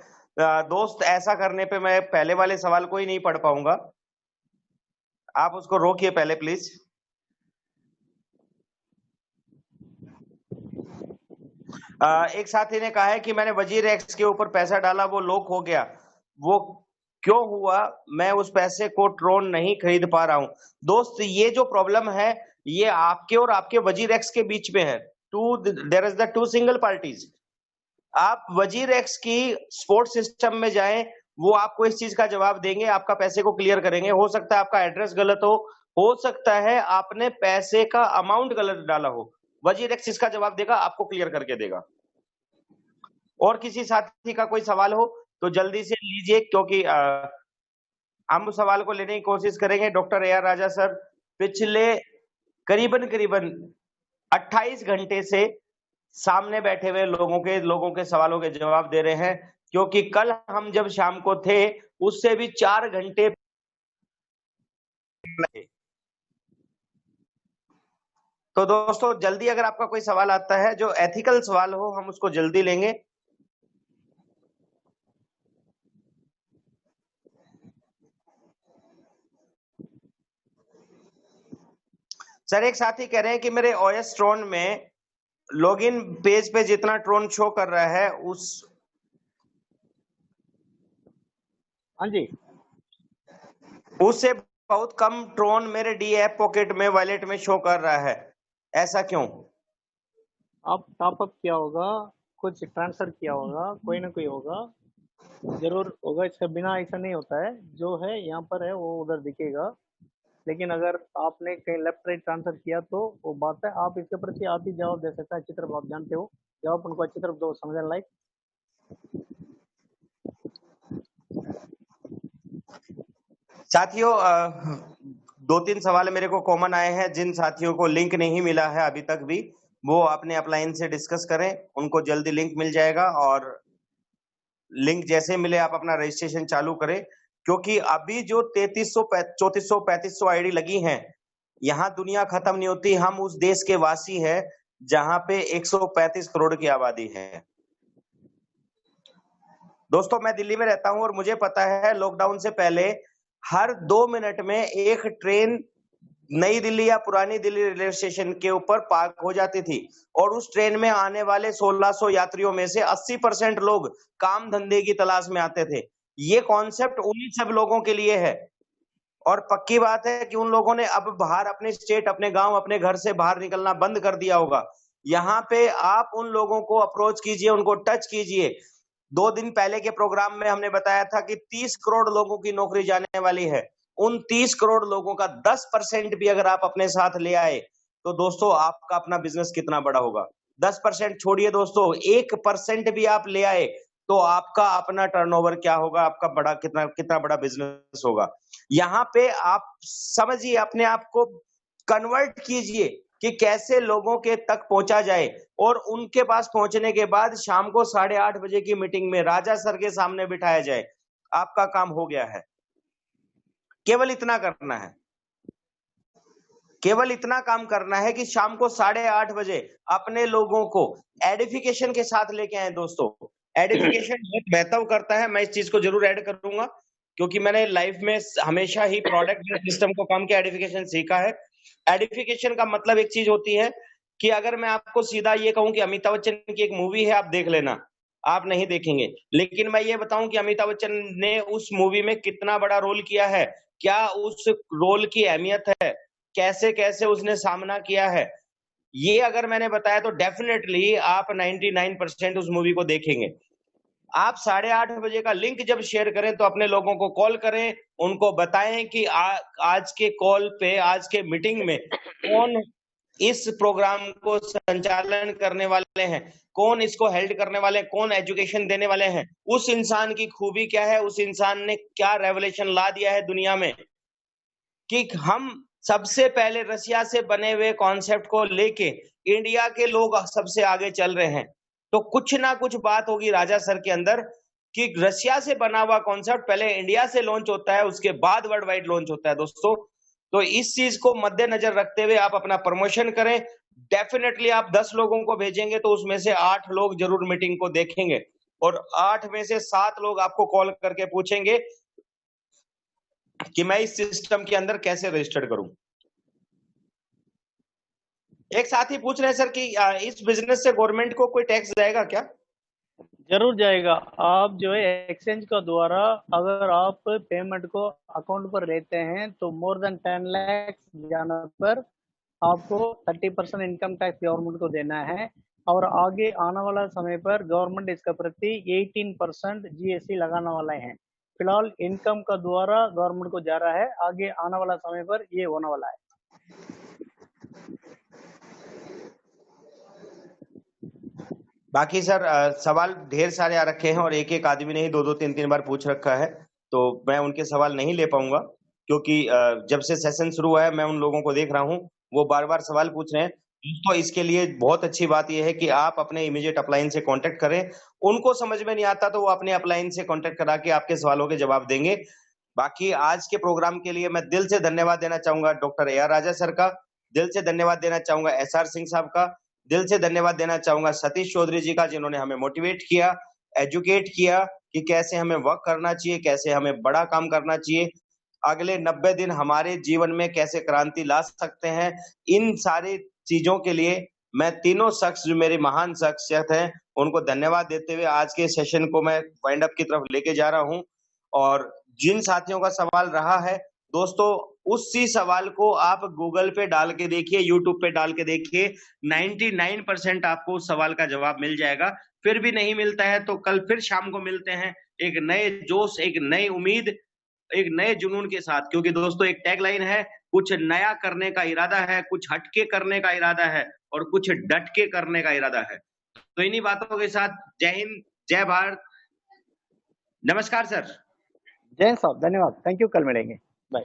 दोस्त ऐसा करने पे मैं पहले वाले सवाल को ही नहीं पढ़ पाऊंगा, आप उसको रोकिए पहले प्लीज। एक साथी ने कहा है कि मैंने वजीर एक्स के ऊपर पैसा डाला, वो लॉक हो गया, वो क्यों हुआ, मैं उस पैसे को ट्रोन नहीं खरीद पा रहा हूं। दोस्त, ये जो प्रॉब्लम है ये आपके और आपके वजीर एक्स के बीच में है। There is the two single parties. आप वजीर एक्स की सपोर्ट सिस्टम में जाएं, वो आपको इस चीज का जवाब देंगे, आपका पैसे को क्लियर करेंगे। हो सकता है आपका एड्रेस गलत हो सकता है आपने पैसे का अमाउंट गलत डाला हो। वजीर एक्स इसका जवाब देगा, आपको क्लियर करके देगा। और किसी साथी का कोई सवाल हो तो जल्दी से लीजिए, क्योंकि हम उस सवाल को लेने की कोशिश करेंगे। Doctor A R Raja sir पिछले करीबन 28 घंटे से सामने बैठे हुए लोगों के सवालों के जवाब दे रहे हैं, क्योंकि कल हम जब शाम को थे उससे भी 4 घंटे लगे। तो दोस्तों जल्दी अगर आपका कोई सवाल आता है जो एथिकल सवाल हो, हम उसको जल्दी लेंगे। सर एक साथी कह रहे हैं कि मेरे ओएस ट्रोन में लॉगिन पेज पे जितना ट्रोन शो कर रहा है उस हाँ जी, उससे बहुत कम ट्रोन मेरे डी ऐप पॉकेट में वॉलेट में शो कर रहा है, ऐसा क्यों? आप टॉपअप किया होगा, कुछ ट्रांसफर किया होगा, कोई ना कोई होगा, जरूर होगा। इसके बिना ऐसा नहीं होता है। जो है यहाँ पर है वो उधर दिखेगा, लेकिन अगर आपने कहीं लेफ्ट राइट ट्रांसफर किया तो वो बात है। आप इसके प्रति आप ही जवाब दे सकते हैं। अच्छी तरफ आप जानते हो, जवाब उनको अच्छी तरफ दो, समझने लायक। साथियों 2-3 सवाल मेरे को कॉमन आए हैं। जिन साथियों को लिंक नहीं मिला है अभी तक भी, वो अपने अपलाइन से डिस्कस करें, उनको जल्दी लिंक मिल जाएगा। और लिंक जैसे मिले आप अपना रजिस्ट्रेशन चालू करें, क्योंकि अभी जो 3300 3400 3500 आईडी लगी हैं, यहाँ दुनिया खत्म नहीं होती। हम उस देश के वासी हैं जहां पे 135 करोड़ की आबादी है। दोस्तों मैं दिल्ली में रहता हूं और मुझे पता है लॉकडाउन से पहले हर 2 मिनट में एक ट्रेन नई दिल्ली या पुरानी दिल्ली रेलवे स्टेशन के ऊपर पार्क हो जाती थी, और उस ट्रेन में आने वाले 1600 यात्रियों में से 80% लोग काम धंधे की तलाश में आते थे। ये कॉन्सेप्ट उन्हीं सब लोगों के लिए है। और पक्की बात है कि उन लोगों ने अब बाहर अपने स्टेट, अपने गांव, अपने घर से बाहर निकलना बंद कर दिया होगा। यहाँ पे आप उन लोगों को अप्रोच कीजिए, उनको टच कीजिए। 2 दिन पहले के प्रोग्राम में हमने बताया था कि 30 करोड़ लोगों की नौकरी जाने वाली है। उन 30 करोड़ लोगों का 10% भी अगर आप अपने साथ ले आए तो दोस्तों आपका अपना बिजनेस कितना बड़ा होगा। 10% छोड़िए दोस्तों, 1% भी आप ले आए तो आपका अपना टर्नओवर क्या होगा, आपका बड़ा कितना बड़ा बिजनेस होगा। यहाँ पे आप समझिए, अपने आप को कन्वर्ट कीजिए कि कैसे लोगों के तक पहुंचा जाए, और उनके पास पहुंचने के बाद शाम को 8:30 बजे की मीटिंग में राजा सर के सामने बिठाया जाए। आपका काम हो गया है। केवल इतना करना है, केवल इतना काम करना है कि शाम को 8:30 बजे अपने लोगों को एडिफिकेशन के साथ लेके आए। दोस्तों एडिफिकेशन बहुत महत्व करता है, मैं इस चीज को जरूर ऐड करूंगा, क्योंकि मैंने लाइफ में हमेशा ही प्रोडक्ट सिस्टम को काम किया, एडिफिकेशन सीखा है। एडिफिकेशन का मतलब एक चीज होती है कि अगर मैं आपको सीधा ये कहूं कि अमिताभ बच्चन की एक मूवी है, आप देख लेना, आप नहीं देखेंगे। लेकिन मैं ये बताऊं कि अमिताभ बच्चन ने उस मूवी में कितना बड़ा रोल किया है, क्या उस रोल की अहमियत है, कैसे कैसे उसने सामना किया है, ये अगर मैंने बताया तो डेफिनेटली आप 99% उस मूवी को देखेंगे। आप 8:30 बजे का लिंक जब शेयर करें तो अपने लोगों को कॉल करें, उनको बताएं कि आज के कॉल पे, आज के मीटिंग में कौन इस प्रोग्राम को संचालन करने वाले हैं, कौन इसको हेल्ड करने वाले हैं, कौन एजुकेशन देने वाले हैं, उस इंसान की खूबी क्या है, उस इंसान ने क्या रेवोल्यूशन ला दिया है दुनिया में, कि हम सबसे पहले रसिया से बने हुए कॉन्सेप्ट को लेके इंडिया के लोग सबसे आगे चल रहे हैं। तो कुछ ना कुछ बात होगी राजा सर के अंदर कि रसिया से बना हुआ कॉन्सेप्ट पहले इंडिया से लॉन्च होता है, उसके बाद वर्ल्ड वाइड लॉन्च होता है। दोस्तों तो इस चीज को मद्देनजर रखते हुए आप अपना प्रमोशन करें। डेफिनेटली आप 10 लोगों को भेजेंगे तो उसमें से 8 लोग जरूर मीटिंग को देखेंगे, और 8 में से 7 लोग आपको कॉल करके पूछेंगे कि मैं इस सिस्टम के अंदर कैसे रजिस्टर्ड करूं। एक साथी पूछ रहे हैं सर कि इस बिजनेस से गवर्नमेंट को कोई टैक्स जाएगा क्या? जरूर जाएगा। आप जो है एक्सचेंज का द्वारा अगर आप पेमेंट को अकाउंट पर लेते हैं तो मोर देन 10 लाख जाने पर आपको 30% इनकम टैक्स गवर्नमेंट को देना है, और आगे आने वाला समय पर गवर्नमेंट इसका प्रति 18% जीएसटी लगाने वाला है। फिलहाल इनकम का द्वारा गवर्नमेंट को जा रहा है, आगे आने वाला समय पर ये होने वाला है। बाकी सर सवाल ढेर सारे आ रखे हैं और एक एक आदमी ने ही दो दो तीन तीन बार पूछ रखा है, तो मैं उनके सवाल नहीं ले पाऊंगा क्योंकि जब से सेशन शुरू हुआ है मैं उन लोगों को देख रहा हूं वो बार बार सवाल पूछ रहे हैं। तो इसके लिए बहुत अच्छी बात यह है कि आप अपने इमीडिएट अपलाइन से कांटेक्ट करें। उनको समझ में नहीं आता तो वो अपने अपलाइन से कांटेक्ट करा के आपके सवालों के जवाब देंगे। बाकी आज के प्रोग्राम के लिए मैं दिल से धन्यवाद देना चाहूंगा doctor A R Raja sir का, दिल से धन्यवाद देना चाहूंगा एसआर सिंह साहब का, दिल से धन्यवाद देना चाहूंगा सतीश चौधरी जी का जिन्होंने हमें मोटिवेट किया, एजुकेट किया कि कैसे हमें वर्क करना चाहिए, कैसे हमें बड़ा काम करना चाहिए, अगले 90 दिन हमारे जीवन में कैसे क्रांति ला सकते हैं। इन सारी चीजों के लिए मैं तीनों शख्स जो मेरी महान शख्सियत हैं उनको धन्यवाद देते हुए आज के सेशन को मैं वाइंड अप की तरफ लेके जा रहा हूं। और जिन साथियों का सवाल रहा है दोस्तों, उसी सवाल को आप गूगल पे डाल के देखिए, यूट्यूब पे डाल के देखिए, 99% आपको उस सवाल का जवाब मिल जाएगा। फिर भी नहीं मिलता है तो कल फिर शाम को मिलते हैं एक नए जोश, एक नई उम्मीद, एक नए जुनून के साथ। क्योंकि दोस्तों एक टैगलाइन है, कुछ नया करने का इरादा है, कुछ हटके करने का इरादा है और कुछ डट के करने का इरादा है। तो इन्हीं बातों के साथ जय हिंद, जय भारत, नमस्कार सर। जय हिंद साहब, धन्यवाद, थैंक यू, कल मिलेंगे, बाय।